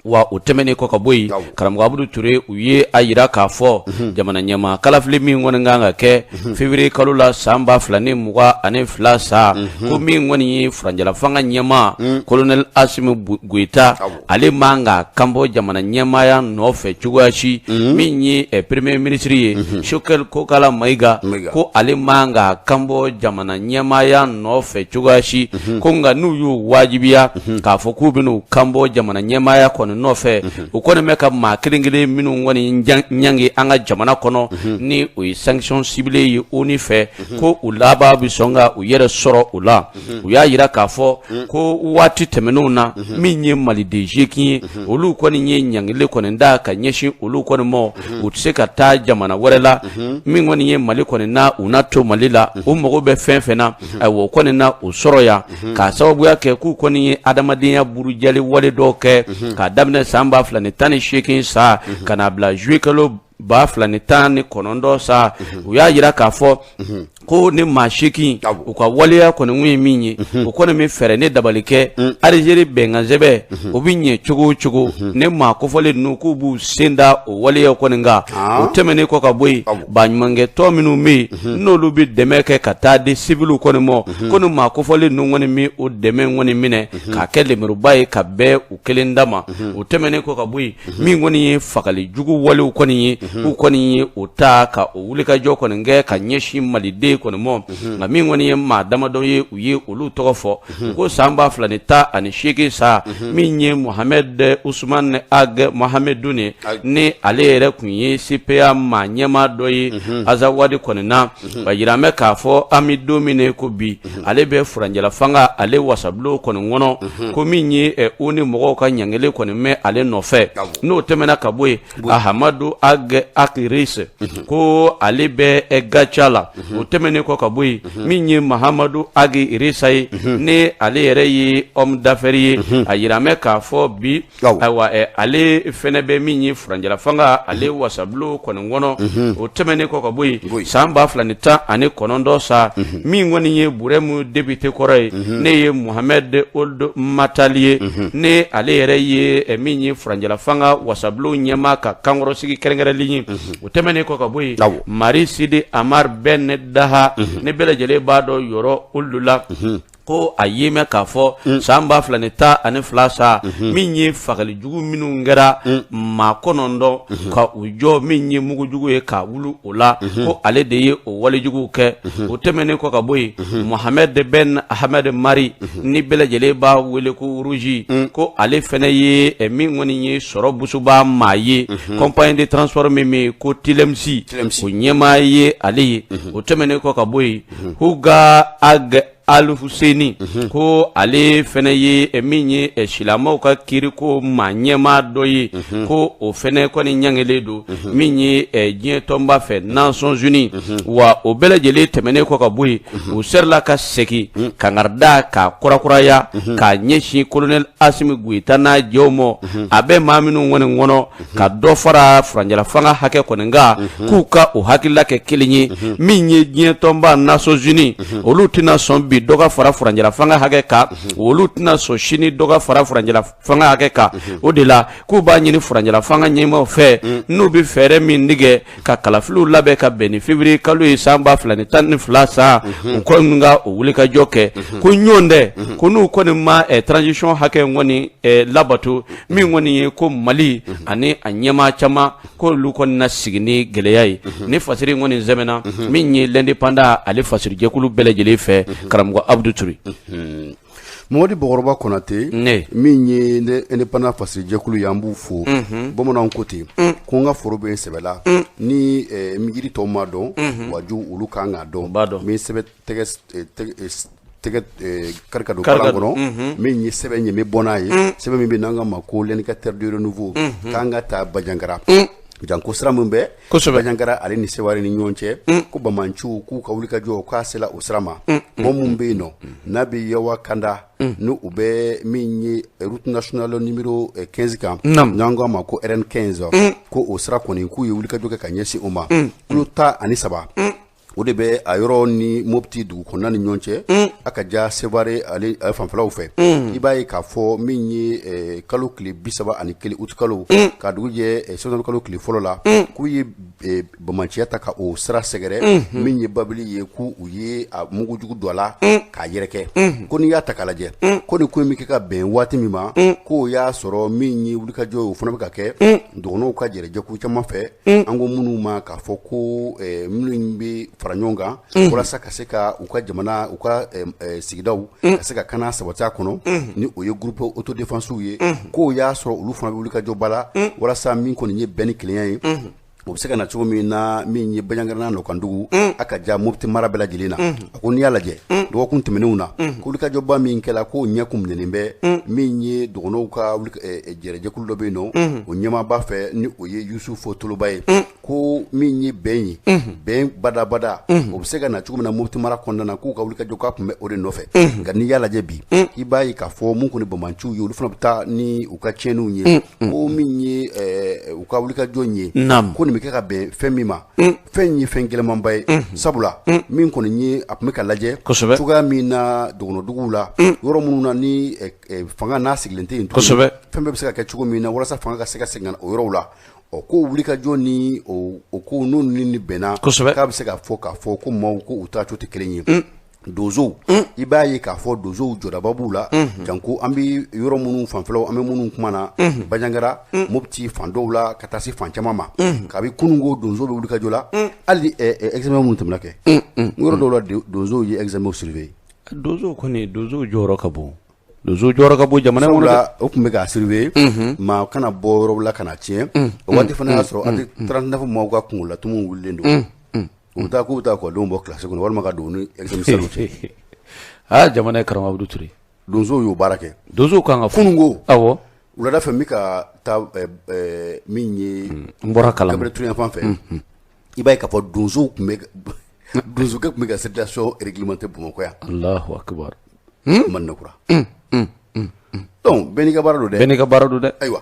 wa o tɛmɛnen kɔ ka bɔ yen karamɔgɔ Abudu Ture u ye a yira k'a fɔ jamana ɲɛma kalafili min kɔni kan ka kɛ février kalo la san 2022 sa ko min kɔni ye furanjala fanga ɲɛma colonel Asimi Goita ale man ka kanbɔ jamana ɲɛmaya nɔfɛ cogoya si min ye premier ministre ye Choguel Kokala Mayiga ko ale man ka kanbɔ jamana ɲɛmaya nɔfɛ cogoya si ko nka n'u y'u wajibiya k'a fɔ k'u bɛn'u kanbɔ jamana ɲɛmaya kɔni nɔfɛ u kɔni bɛ ka maa kelen-kelen minnu kɔni ɲangi an ka jamana kɔnɔ ni o ye sanction ciblée ye ONU fɛ ko u laban bɛ sɔn ka u yɛrɛ sɔrɔ o la u y'a yira k'a fɔ ko waati tɛmɛnenw na min ye maliden 8 ye olu kɔni ye ɲangili kɔni da ka ɲɛsin olu kɔni ma u tɛ se ka taa jamana wɛrɛ la min kɔni ye Mali kɔni na u na to Mali la o mago bɛ fɛn fɛn na ayiwa o kɔni na o sɔrɔ yan k'a sababuya kɛ k'u kɔni ye adamadenya burujali wale dɔw kɛ k'a daminɛ san 2018 sa ka na bila juillet kalo 2019 sa u y'a yira k'a fɔ ko ni maa 8 u ka waleya kɔni ye min ye u kɔni bɛ fɛɛrɛ ni dabali kɛ Algérie bɛnkansɛbɛ o bɛ ɲɛ cogo o cogo ni maa kofɔlen ninnu k'u b'u sen da o waleya kɔni kan o tɛmɛnen kɔ ka bɔ yen baɲumankɛtɔn minnu bɛ yen n'olu bɛ dɛmɛ kɛ ka taa di civils kɔni ma ko ni maa kofɔlen ninnu kɔni bɛ o dɛmɛ kɔni minɛ k'a kɛ lemuruba ye ka bɛn u kelen da ma o tɛmɛnen kɔ ka bɔ yen min kɔni ye fagali jugu walew kɔni ye k'u kɔni ye o ta ka o wulikajɔ kɔni kɛ ka ɲɛsin maliden kɔni ma nka min kɔni ye maa damadɔ ye u ye olu tɔgɔ fɔ ko san 2018 sa min ye Mohamed Ousmane Ag Mohamedu ni ale yɛrɛ kun ye CPA maa ɲɛma dɔ ye Azawadi kɔni na ba yiramɛ k'a fɔ an bɛ don min ko bi ale bɛ furanjala fanga ale wasabilo kɔni kɔnɔ ko min ye ONU mɔgɔw ka ɲangili kɔni mɛ ale nɔfɛ n'o tɛmɛna ka bɔ yen Ahamadu Ag Akiris ko ale bɛ Gacha la o tɛmɛnen kɔ ka bɔ yen min ye Mahamadu Agi Irisa ye ni ale yɛrɛ ye homme d'affaires ye a yiramɛ k'a fɔ bi ayiwa ale fɛnɛ bɛ min ye furanjala fanga ale wasabilo kɔni kɔnɔ o tɛmɛnen kɔ ka bɔ yen san 2019 sa min kɔni ye Buremu député kɔrɔ ye ne ye Mohamed Ould Matali ye ni ale yɛrɛ ye min ye furanjala fanga wasabilo ɲɛma ka kankɔrɔsigi kɛrɛnkɛrɛnlen ye o tɛmɛnen kɔ ka bɔ yen Mari Sidi Amar Ben Daha ne bɛɛ lajɛlen b'a dɔn yɔrɔ olu la ko a ye mɛn k'a fɔ san 2012 sa min ye fagali jugu minnu kɛra maa 9 ka u jɔ min ye mugujugu ye k'a wulu o la ko ale de ye o walejuguw kɛ o tɛmɛnen kɔ ka bɔ yen Mohamed Ben Ahmed Mari ni bɛɛ lajɛlen b'a wele ko Rougi ko ale fɛnɛ ye min kɔni ye sɔrɔ busuba maa ye compagnie de transport min bɛ yen ko Tilemsi o ɲɛmaa ye ale ye o tɛmɛnen kɔ ka bɔ yen Huga Ag Al-Husseini ko ale fɛnɛ ye min ye silamɛw ka kiriko maa ɲɛma dɔ ye ko o fɛnɛ kɔni ɲangelen don min ye diɲɛ tɔnba fɛ Nations Unies wa o bɛɛ lajɛlen tɛmɛnen kɔ ka bɔ yen u serila ka segin kangarida k'a kurakuraya k'a ɲɛsin colonel Asimi Goita n'a jɛw ma a bɛ maa minnu kɔni kɔnɔ ka dɔ fara furanjala fanga hakɛ kɔni kan k'u ka o hakilila kɛ kelen ye min ye diɲɛ tɔnba Nations Unies olu tɛna sɔn bi bi dɔgɔ fara furanjɛla fanga hakɛ kan olu tɛna sɔn sini dɔgɔ fara furanjɛla fanga hakɛ kan o de la k'u b'a ɲini furanjɛla fanga ɲɛmaw fɛ n'u bɛ fɛɛrɛ min tigɛ ka kalafiliw labɛn ka bɛn ni février kalo ye san 2012 san u kɔni ka o wulikajɔ kɛ ko ɲɔn dɛ ko n'u kɔni ma transition hakɛ kɔni labato min kɔni ye ko Mali ani a ɲɛmaa caman ko olu kɔni na sigi ni gɛlɛya ye ni fasiri kɔni zɛmɛna min ye l'indépendant ale fasiri jɛkulu bɛɛ lajɛlen fɛ karamɔgɔ Abdou Touré
Mamadi Bɔkɔrɔba Konate min ye indépendant fasiri jɛkulu ye an b'u fo bamananw ko ten ko n ka foro bɛ sɛbɛla ni yiri tɔw ma dɔn waju olu kan k'a dɔn min sɛbɛ tɛgɛ karika don kalan kɔnɔ min ye sɛbɛn ɲɛmɛ bɔ n'a ye sɛbɛn min bɛ n'an ka ma ko l'indicateur de renouveau k'an ka taa Bajankara janko sira min bɛ Bajankara ale ni Seware ni ɲɔgɔn cɛ ko Bamanci k'u ka wulikajɔ k'a sela o sira ma mɔgɔ min bɛ yen nɔ n'a bɛ Yawa Kanda ni u bɛ min ye route nationale numéro 15 kan n'an k'a ma ko RN 15 ko o sira kɔni k'u ye wulikajɔ kɛ ka ɲɛsin o ma kulo 13 o de bɛ a yɔrɔ ni Mopti dugu kɔnɔna ni ɲɔgɔn cɛ a ka ja Seware ale fanfɛlaw fɛ i b'a ye k'a fɔ min ye kalo tile 31 août kalo ka dugu jɛ septembre kalo tile fɔlɔ la k'u ye Bamanciya ta ka o sira sɛgɛrɛ min ye babili ye k'u ye a mugujugu dɔ la k'a yɛrɛkɛ ko n'i y'a ta k'a lajɛ ko ni ko in bɛ kɛ ka bɛn waati min ma k'o y'a sɔrɔ min ye wulikajɔ o fana bɛ ka kɛ dɔgɔnɔw ka jɛrɛjɛkulu caman fɛ an ko minnu ma k'a fɔ ko minnu bɛ fara ɲɔgɔn kan walasa ka se ka u ka jamana u ka sigidaw ka se ka kana sabati a kɔnɔ ni o ye groupe autodéfense ye k'o y'a sɔrɔ olu fana bɛ wulikajɔ ba la walasa min kɔni ye bɛn ni kelenya ye o bɛ se ka na cogo min na min ye Bajankara n'a Nɔkandugu a ka ja Mopti mara bɛɛ lajɛlen na a ko n'i y'a lajɛ dɔgɔkun tɛmɛnenw na ko wulikajɔba min kɛla k'o ɲɛ kun minɛnen bɛ min ye dɔgɔnɔw ka jɛrɛjɛkulu dɔ bɛ yen nɔ o ɲɛmaaba fɛ ni o ye Yusufu Toloba ye ko min ye bɛn ye bɛn badabada o bɛ se ka na cogo min na Mopti mara kɔnɔna na k'u ka wulikajɔ k'a kun bɛ o de nɔfɛ nka n'i y'a lajɛ bi i b'a ye k'a fɔ mun kɔni Bamanciw ye olu fana bɛ taa ni u ka tiɲɛniw ye ko min ye u ka wulikajɔ ye ko nin bɛ kɛ ka bɛn fɛn min ma fɛn ye fɛn gɛlɛmanba ye sabula min kɔni ye a tun bɛ ka lajɛ cogoya min na dɔgɔnɔduguw la yɔrɔ minnu na ni fanga n'a sigilen tɛ yen fɛn bɛɛ bɛ se ka kɛ cogo min na walasa fanga ka se ka segin o yɔrɔw la ko wulikajɔ ni o ko n'u ni bɛnna k'a bɛ se ka fɔ k'a fɔ ko maaw ko u taacogo tɛ kelen ye donsow i b'a ye k'a fɔ donsow jɔdaba b'u la janko an bɛ yɔrɔ minnu fanfɛlaw an bɛ minnu kuma na Bajankara Mopti fan dɔw la ka taa se fan caman ma kabi kununko donsow bɛ wulikajɔ la hali examen minnu tɛmɛna kɛ yɔrɔ dɔw la donsow ye examen surveiller
donsow kɔni donsow jɔyɔrɔ ka bon donsow jɔyɔrɔ ka bon jamana kɔnɔ dɛ
o tun bɛ k'a surveiller maa kana bɔ yɔrɔ la ka na tiɲɛ o waati fana y'a sɔrɔ an 39 maaw ka kunkolatumu wulilen don u taa k'u taa kɔdenw bɔ classe kɔnɔ walima ka don ni examen
cɛ jamana ye karamɔgɔ Abdou Touré
donsow y'o baara kɛ
donsow kan ka
kununko
awɔ
wulada fɛ n bɛ ka taa min ye
n bɔra kalama
Gabriel Touré fan fɛ i b'a ye k'a fɔ donsow tun bɛ donsokɛ tun bɛ ka circulation réglementée Bamakɔ yan
Allahu akbar
Manakura donc bɛɛ n'i ka baara don dɛ
bɛɛ n'i ka baara don dɛ
ayiwa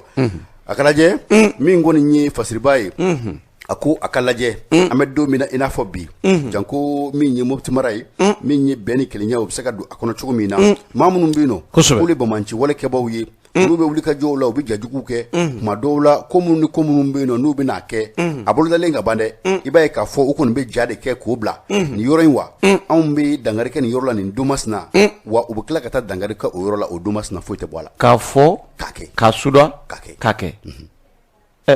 a ka lajɛ min kɔni ye fasiriba ye a ko a ka lajɛ an bɛ don min na i n'a fɔ bi janko min ye Mopti mara ye min ye bɛn ni kelenya o bɛ se ka don a kɔnɔ cogo min na maa minnu bɛ yen nɔ k'olu Bamanci walekɛbaw ye olu bɛ wulikajɔw la u bɛ jajuguw kɛ tuma dɔw la ko minnu ni ko minnu bɛ yen nɔ n'u bɛ n'a kɛ a bolodalen ka ban dɛ i b'a ye k'a fɔ u kɔni bɛ ja de kɛ k'o bila nin yɔrɔ in wa anw bɛ dankari kɛ nin yɔrɔ la nin don masina wa u bɛ tila ka taa dankari kɛ o yɔrɔ la o don masina foyi tɛ bɔ a la
k'a fɔ
k'a kɛ
k'a suda k'a kɛ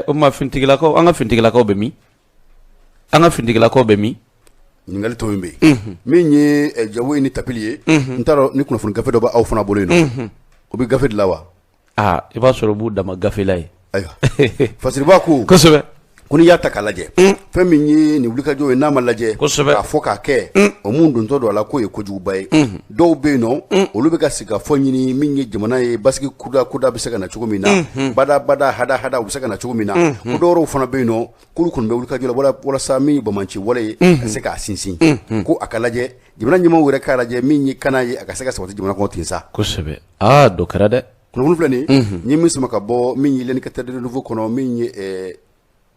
o ma fintigilakaw an ka fintigilakaw bɛ min an ka fintigilakaw bɛ min
ɲininkali tɔ min bɛ yen min ye jago ye ni tapili ye n t'a dɔn ni kunnafoni gafe dɔ b'aw fana bolo yen nɔ o bɛ gafe de la wa
i b'a sɔrɔ u b'u dama gafela ye
ayiwa fasiriba ko
kosɛbɛ
ko n'i y'a ta k'a lajɛ fɛn min ye nin wulikajɔ ye n'a ma lajɛ k'a fɔ k'a kɛ o mun dontɔ don a la k'o ye kojuguba ye dɔw bɛ yen nɔ olu bɛ ka sigikafɔ ɲini min ye jamana ye basigi kuda bɛ se ka na cogo min na bada hada u bɛ se ka na cogo min na ko dɔw yɛrɛw fana bɛ yen nɔ k'olu kɔni bɛ wulikajɔ la walasa min ye Bamanci wale ye ka se k'a sinsin ko a ka lajɛ jamana ɲɛmaaw yɛrɛ k'a lajɛ min ye kana ye a ka se ka sabati jamana kɔnɔ ten sa
kosɛbɛ dɔ kɛra dɛ
kunnafoni filɛ nin n ye min sama ka bɔ min ye l'indicateur de renouveau kɔnɔ min ye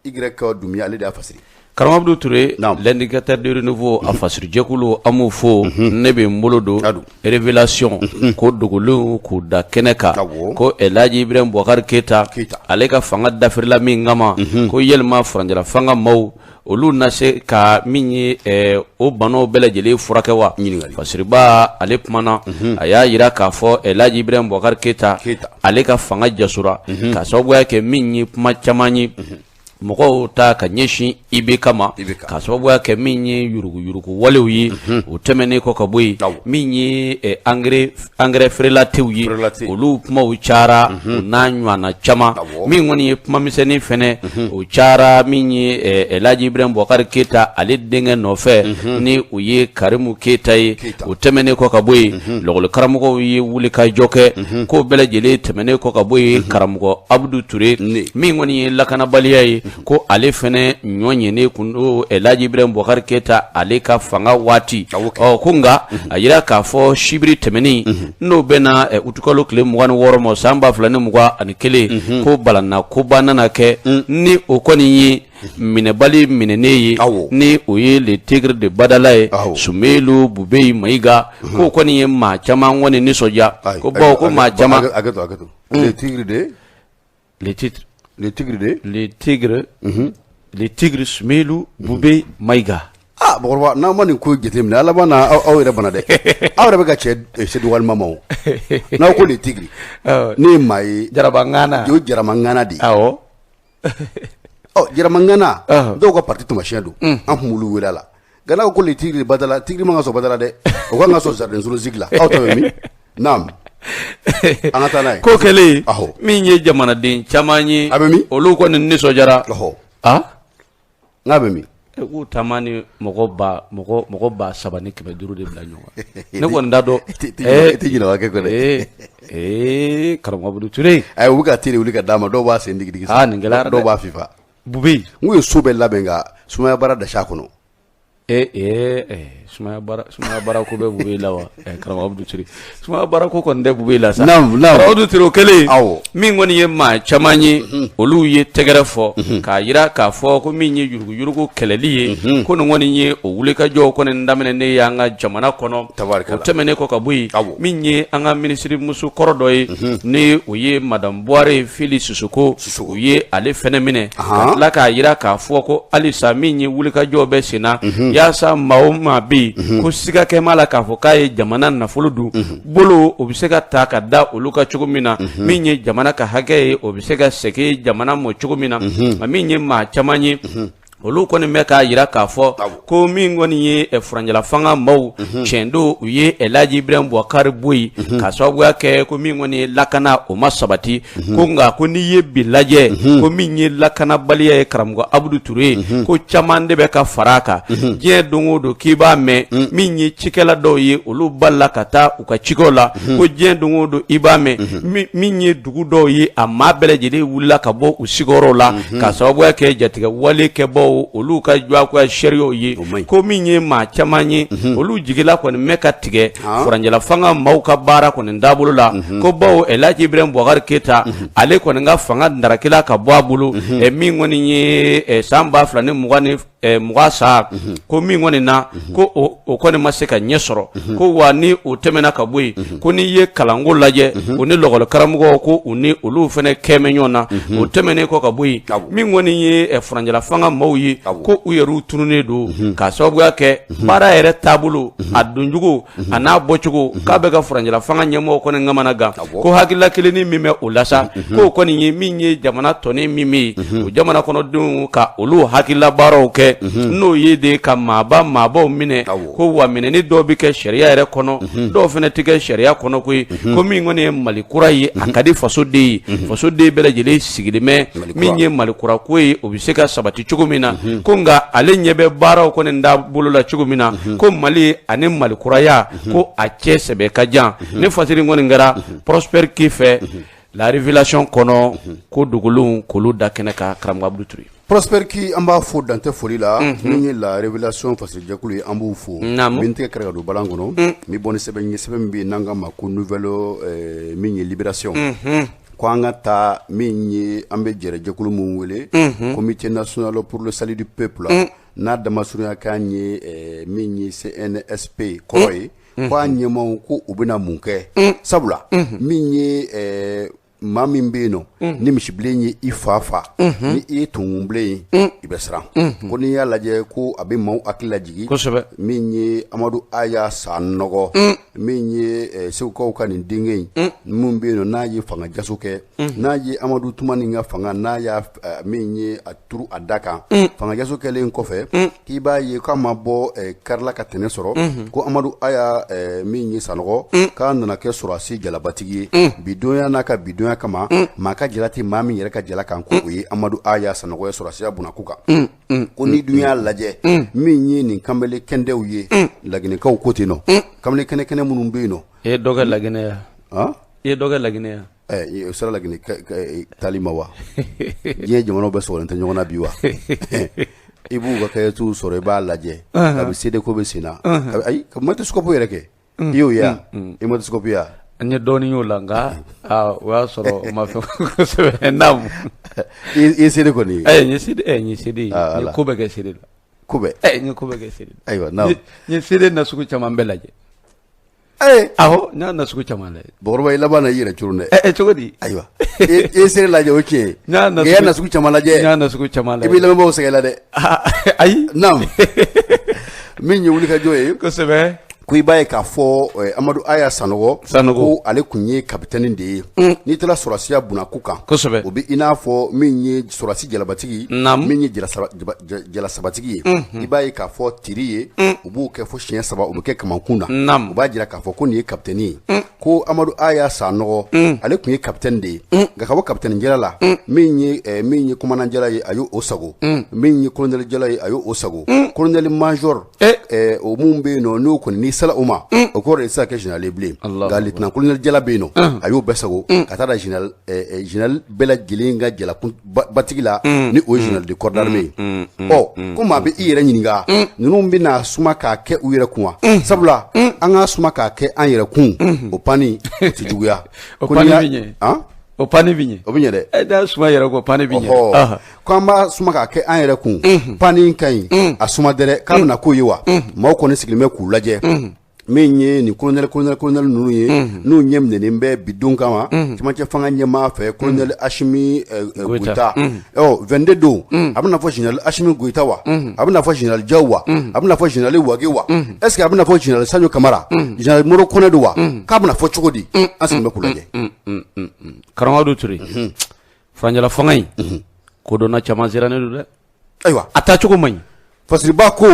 Y Dumbuya ale de y'a fasiri
Karamabdou Touré, l'indicateur de renouveau a fasir jekulu amu fo nebe mbolodo révélation ko dogolu ko da keneka ko Elaji Ibrahim Boubacar Keita aleka fanga dafirla min ngama ko yelma franjala fanga maw olu nase ka minyi o bano belajele furake wa fasiriba ale kumana aya yira ka fo Elaji Ibrahim Boubacar Keita aleka fanga jasura ka sababu yake minyi kuma chamanyi mɔgɔw ta ka ɲɛsin ibe kama ka sababuya kɛ min ye yurugu walew ye o tɛmɛnen kɔ ka bɔ yen min ye engrais feerelatew ye olu kumaw cayara o n'a ɲɔgɔnna caman min kɔni ye kuma misɛnnin fɛnɛ o cayara min ye Elaji Ibrahim Boubacar Keita ale denkɛ nɔfɛ ni o ye Karimu Keita ye o tɛmɛnen kɔ ka bɔ yen lɔgɔli karamɔgɔw ye wulikajɔ kɛ ko bɛɛ lajɛlen tɛmɛnen kɔ ka bɔ yen karamɔgɔ Abdou Touré min kɔni ye lakanabaliya ye ko ale fɛnɛ ɲɔɲɛnen kun do Elaji Ibrahim Boubacar Keita ale ka fanga waati ko nga a yira k'a fɔ sibiri tɛmɛnin n'o bɛna utukalo tile 26 ma san 2021 ko balanna koba nana kɛ ni o kɔni ye minɛbali minɛnen ye ni o ye le tigre de Badala ye Sumelu Bubeyi Mayiga ko kɔni ye maa caman kɔni nisɔndiya ko bawo ko maa caman
le tigre de
le tigre Sumelu Bubeyi Mayiga
bɔkɔrɔba n'a ma nin ko jateminɛ ala b'a na aw yɛrɛ bana dɛ aw yɛrɛ bɛ ka cɛ sedu walima ma o n'aw ko le tigre ne ye maa ye
Jaramangana
o Jaramangana de Jaramangana dɔw ka parti tamasiyɛn don an kun b'olu wele a la gana ko le tigre de Badala tigre man ka sɔn Badala dɛ o kan ka sɔn jardin zoologique la aw ta bɛ min naam an ka taa n'a ye
ko kɛlen min ye jamanaden caman ye
a bɛ min
olu kɔni nisɔndiyara
n'a bɛ min
k'u taama ni mɔgɔ ba 3 ni 500 de bila ɲɔgɔn ne kɔni da dɔn
i tɛ ɲinɛ kɛ ko dɛ
karamɔgɔ Abdou Touré
u bɛ ka teri wuli ka d'a ma dɔw b'a sen digi
nin gɛlɛyara
dɔw b'a fifa
Bubeyi
n ko ye so bɛɛ labɛn ka sumaya bara dasi a kɔnɔ
sumaya bara ko bɛ Bubeyi la wa karamɔgɔ Abdou Touré sumaya bara ko kɔni tɛ Bubeyi la sa
karamɔgɔ
Abdou Touré o kɛlen min kɔni ye maa caman ye olu ye tɛgɛrɛ fɔ k'a yira k'a fɔ ko min ye yurugu kɛlɛli ye ko nin kɔni ye o wulikajɔw kɔni daminɛnen ye an ka jamana kɔnɔ o tɛmɛnen kɔ ka bɔ yen min ye an ka minisiri muso kɔrɔ dɔ ye ni o ye madame Buhari Fili Sisoko o ye ale fɛnɛ minɛ ka tila k'a yira k'a fɔ ko halisa min ye wulikajɔw bɛ sen na yaasa maa o maa bɛ yen ko siga kɛ m'a la k'a fɔ k'a ye jamana nafolo dun bolo o bɛ se ka ta ka da olu ka cogo min na min ye jamana ka hakɛ ye o bɛ se ka segin jamana mɔ cogo min na nka min ye maa caman ye olu kɔni bɛ k'a yira k'a fɔ ko min kɔni ye furanjala fanga maaw tiɲɛ don u ye Elaji Ibrahim Boubacar bɔ yen k'a sababuya kɛ ko min kɔni ye lakana o ma sabati ko nka ko n'i ye bi lajɛ ko min ye lakanabaliya ye karamɔgɔ Abdou Touré ko caman de bɛ ka fara a kan diɲɛ don o don k'i b'a mɛn min ye cikɛla dɔw ye olu bala ka taa u ka cikɛw la ko diɲɛ don o don i b'a mɛn min ye dugu dɔw ye a maa bɛɛ lajɛlen wulila ka bɔ u sigiyɔrɔw la k'a sababuya kɛ jatigɛ wale kɛbaaw olu ka jɔkuya sariyaw ye ko min ye maa caman ye olu jigila kɔni mɛ ka tigɛ furanjala fanga maaw ka baara kɔni dabolo la ko bawo Elaji Ibrahim Boubacar Keita ale kɔni ka fanga darakila ka bɔ a bolo min kɔni ye san 2020 sa ko min kɔni na ko o kɔni ma se ka ɲɛ sɔrɔ ko wa ni o tɛmɛna ka bɔ yen ko n'i ye kalanko lajɛ o ni lɔgɔli karamɔgɔw ko u ni olu fɛnɛ kɛmɛ ɲɔgɔn na o tɛmɛnen kɔ ka bɔ yen min kɔni ye furanjala fanga maaw ye ko u yɛrɛ tununnen don k'a sababuya kɛ baara yɛrɛ taabolo a doncogo a n'a bɔcogo k'a bɛ ka furanjala fanga ɲɛmɔgɔw kɔni kamana gan ko hakilila kelenni min bɛ o la sa k'o kɔni ye min ye jamana tɔni min bɛ yen o jamana kɔnɔdenw ka olu hakilila baaraw kɛ n'o ye de ka maabaw minɛ ko wa minɛni dɔw bɛ kɛ sariya yɛrɛ kɔnɔ dɔw fana tɛ kɛ sariya kɔnɔ koyi ko min kɔni ye Mali kura ye a ka di fasoden ye fasoden bɛɛ lajɛlen sigilen bɛ min ye Mali kura ko ye o bɛ se ka sabati cogo min na ko nka ale ɲɛ bɛ baaraw kɔni da bolo la cogo min na ko Mali ani Mali kuraya ko a cɛ sɛbɛ ka jan ne fasiri kɔni kɛra Prosper Kifɛ la révélation kɔnɔ ko dogolenw k'olu da kɛnɛ kan karamɔgɔ Abdou Touré
Prosper Ki an b'a fo dantɛ foli la min ye la révélation fasɛjɛkulu ye an b'u fo min tɛ kɛrɛ ka don balan kɔnɔ mi bɔ ni sɛbɛn ye sɛbɛn min bɛ yen n'an ka ma ko nouvelle min ye libération ko an ka taa min ye an bɛ jɛrɛjɛkulu mun wele comité national pour le salut du peuple n'a damasurunya kan ye min ye CNSP kɔrɔ ye ko a ɲɛmaw ko u bɛna mun kɛ sabula min ye maa min bɛ yen nɔ ni misibilen ye i fa ni i ye tunkunbilen ye i bɛ siran ko n'i y'a lajɛ ko a bɛ maaw hakili lajigi
kosɛbɛ
min ye Amadu Aya Sanɔgɔ min ye Segukaw ka nin denkɛ in mun bɛ yen nɔ n'a ye fanga jaso kɛ n'a ye Amadu Tumani ka fanga n'a y'a min ye a turu a da kan fanga jaso kɛlen kɔfɛ k'i b'a ye k'a ma bɔ karila ka tɛnɛ sɔrɔ ko Amadu Aya min ye Sanɔgɔ k'a nana kɛ sɔrɔdasi jalabatigi ye bidonya n'a ka bidonya kama maa ka jala tɛ maa min yɛrɛ ka jala kan ko o ye Amadu Aya Sanɔgɔ ye sɔrɔdasiya bunako kan ko ni dun y'a lajɛ min ye nin kanbɛlɛ kɛndɛw ye laginɛkaw ko ten nɔ kamalen kɛnɛ minnu bɛ yen nɔ
e ye dɔ kɛ Laginɛ ya
i
ye dɔ kɛ Laginɛ ya
o sera Laginɛ taali ma wa diɲɛ jamanaw bɛ sɔgɔlen tɛ ɲɔgɔn na bi wa i b'u ka kɛyɛtu sɔrɔ i b'a lajɛ kabi CEDECO bɛ sen na ayi ka motiscope yɛrɛ kɛ i y'o ye i motiscope ya
n ye dɔɔnin y'o la nka o y'a sɔrɔ o ma fɛn kosɛbɛ naamu
i ye sede kɔni
n ye sede n ye ko bɛɛ kɛ sede la
ko bɛɛ
n ye ko bɛɛ kɛ sede la
ayiwa naamu
n ye sede nasugu caman bɛɛ lajɛ awɔ n y'a nasugu caman lajɛ
Bakɔrɔba i laban na i yɛrɛ curun dɛ
cogo di
ayiwa i ye sede lajɛ o tiɲɛ
n y'a
nasugu caman lajɛ
n y'a nasugu caman lajɛ
i b'i lamɛnbaaw sɛgɛn la dɛ
ayi
naamu min ye wulikajɔ ye
kosɛbɛ
ko i b'a ye k'a fɔ Amadu Aya Sanɔgɔ ko ale tun ye kapitɛni de ye n'i taara sɔrɔdasiya bunako kan
kosɛbɛ
o bɛ i n'a fɔ min ye sɔrɔdasi jalabatigi min ye jalasabatigi ye i b'a ye k'a fɔ tiri ye u b'o kɛ fo siɲɛ 3 o bɛ kɛ kamankun na u b'a jira k'a fɔ ko nin ye kapitɛni ye ko Amadu Aya Sanɔgɔ ale tun ye kapitɛni de ye nka ka bɔ kapitɛni jala la min ye commandant jala ye a y'o sago min ye colonel jala ye a y'o sago colonel major o mun bɛ yen nɔ n'o kɔni ni sala o ma o kɔrɔ de se ka kɛ général ye bilen nka lieutenant colonel jala bɛ yen nɔ a y'o bɛɛ sago ka taa da général bɛɛ lajɛlen ka jalakun batigi la ni o ye général de corps d'armée ye ko maa bɛ i yɛrɛ ɲininka ninnu bɛna suma k'a kɛ u yɛrɛ kun wa sabula an k'a suma k'a kɛ an yɛrɛ kun o pani o tɛ juguya
o pani bɛ ɲɛ o pani bɛ ɲɛ
o bɛ ɲɛ dɛ
n'a suma yɛrɛ ko pani bɛ ɲɛ
ko an b'a suma k'a kɛ an yɛrɛ kun pani ka ɲi a suma dɛrɛ k'a bɛna k'o ye wa maaw kɔni sigilen bɛ k'u lajɛ min ye nin colonel ninnu ye n'u ɲɛ minɛnen bɛ bidon kama cɛmancɛ fanga ɲɛmaa fɛ colonel Ashimi Goïta 22 don a bɛna fɔ général Ashimi Goïta wa a bɛna fɔ général Diaw wa a bɛna fɔ général Wage wa est-ce que a bɛna fɔ général Sadio Kamara général Moro Kone don wa k'a bɛna fɔ cogo di an sigilen bɛ k'u lajɛ
Karamɔgɔ Ture Faranjala fanga in kodɔnna caman sirannen don dɛ
ayiwa
a taa cogo man ɲi
Fasiriba ko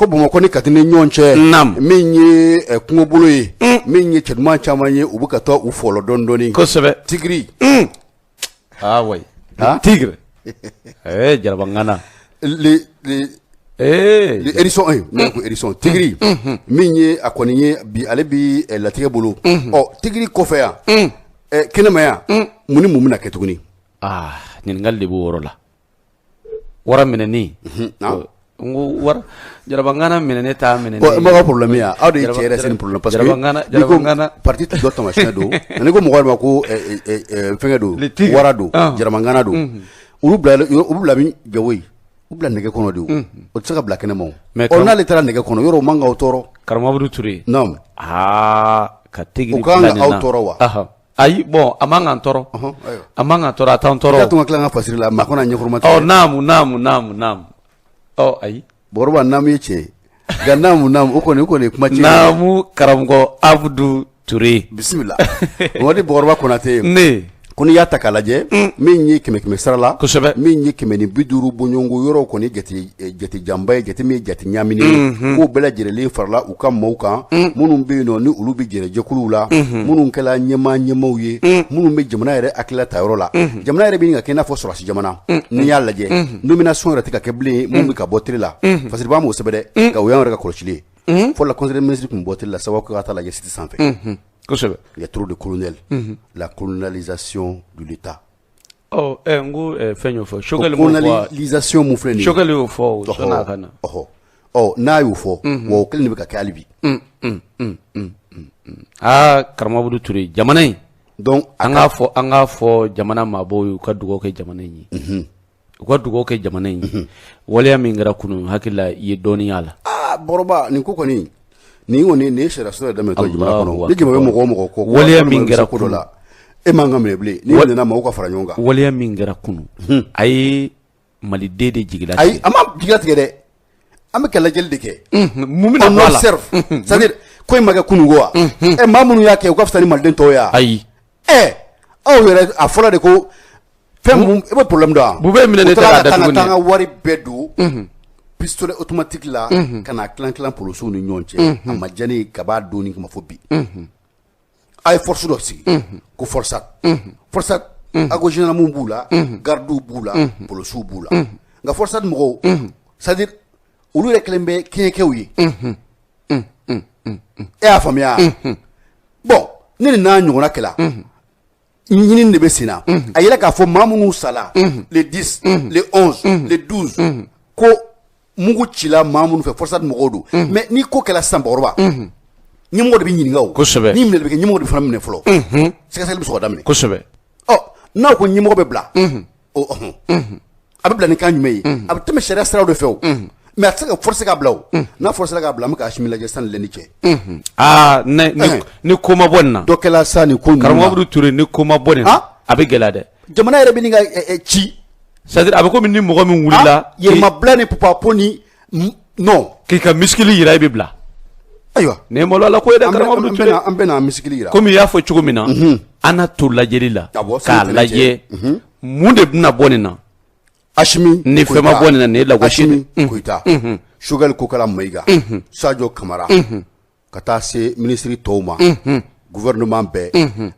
Bamakɔ ni Kati ni ɲɔgɔn cɛ min ye kungobolo ye min ye cɛduman caman ye u bɛ ka taa u fɔlɔ dɔɔni
kosɛbɛ
tigiri
wayi tigre jarabangana
Hérisson ne ko Hérisson tigiri min ye a kɔni ye bi ale bi latigɛ bolo tigiri kɔfɛ yan kɛnɛma yan mun ni mun bɛna kɛ tuguni
ɲininkali de b'o yɔrɔ la wara minɛni n ko wara jarabangana minɛni t'a minɛni
n b'a ka problème ye aw de ye cɛ yɛrɛ seni problème parce que jarabangana parti dɔ tamasiyɛn don ani ko mɔgɔ ma ko fɛngɛ don wara don jarabangana don olu bila min jawo ye u bila nɛgɛ kɔnɔ de o tɛ se ka bila kɛnɛma o n'ale taara nɛgɛ kɔnɔ yɔrɔ o man k'aw tɔɔrɔ
Karamɔgɔ Ture
non
ka tigiri
o kan ka aw tɔɔrɔ wa
ayi bon a man kan tɔɔrɔ a man kan tɔɔrɔ a t'an tɔɔrɔ
ka tun ka tila an ka fasiri la maa kana ɲɛfɔrɔma
naamu ayi
Bakɔrɔba naamu ye tiɲɛ nka naamu o kɔni ye kuma tiɲɛ
naamu Karamɔgɔ Abudu Ture
bisimila o de Bakɔrɔba Konate
ne
ko n'i y'a ta k'a lajɛ min ye 100 sara la
kosɛbɛ
min ye 150 bɔɲɔgɔnko yɔrɔ kɔni jate janba ye jate min ye jate ɲaminen k'o bɛɛ lajɛlen farala u ka maaw kan minnu bɛ yen nɔ ni olu bɛ jɛnɛjɛkuluw la minnu kɛla ɲɛmaw ye minnu bɛ jamana yɛrɛ hakilila ta yɔrɔ la jamana yɛrɛ bɛ ka kɛ i n'a fɔ sɔrɔdasi jamana n'i y'a lajɛ nomination yɛrɛ tɛ ka kɛ bilen mun bɛ ka bɔ télé la Fasiriba m'o sɛbɛn dɛ nka o y'an yɛrɛ ka kɔlɔsili ye fɔlɔ conseil des ministres tun bɔ télé la sababu ka taa lajɛ site sanfɛ il y a trop de colonels la colonialisation de l'État
n ko fɛn y'o fɔ
colonialisation mun filɛ nin ye
Choguel y'o fɔ sɔnni a ka na
n'a y'o fɔ wa o kelen de bɛ ka kɛ hali bi
Karamɔgɔ Ture jamana in donc an k'a fɔ jamana maabɔw ye u ka dugawu kɛ jamana in ye ko dugo ke jamana yi waliya min gara kunu hakilla ye doniya la
boroba ni ko koni ni woni ne shara sura da me to jamana kono ni jima mo ko
waliya min gara kunu
la e manga meble ni woni na ma ko fara nyonga
waliya min gara kunu ay mali dede jigila
ay ama jigila tege am kala jelde ke
mumina
wala observe c'est-à-dire ko maga kunu goa e mamunu yake ko aftani malden to ya
ay
yere a fola de ko fem e problème do
bu be minene ta da duguni
tanga wari bedu pistolet automatique la kana clan poloso ni nyonche amma jani kaba doni kuma fobi ay force do si ko forçat ago général mun bula gardu bula poloso bula nga forçat mo c'est-à-dire ulu reklembe kenkewi e a famia bon ni na nyona kala ñinin de besina ayela ka fo mamunu sala les 10 les 11 les 12 ko mugu cila mamunu fe forçat mogodu mais ni ko kala samboroba ñimo de bi ñini ngaw ni mine de ñimo de fam ne folo c'est que ça le so damne
ko sebe
na ko ñimo be bla abla ni kan ñumé ab teme sharia sara de few mais ataka force ka blaw na force ka bla maka ashimila je san leni ke
ni kuma bonna
do kala sani ko
karamo abdu touré ni kuma bonna abi gelade
jamana yere bininga ci
c'est-à-dire abi ko min mo min wulila
ye mabla ne papa poni non
ki ka miskili yira bi bla
aywa
ne mo la ko da karamo abdu touré
ambena miskili yira
comme ya fo chugumina ana to lajerila ka laje munde bna bonina
Ashimi
ni fema boni na ne la
Ashimi Kuita Sugal Kokala Maiga Sadio Kamara kata se ministry Toma gouvernement be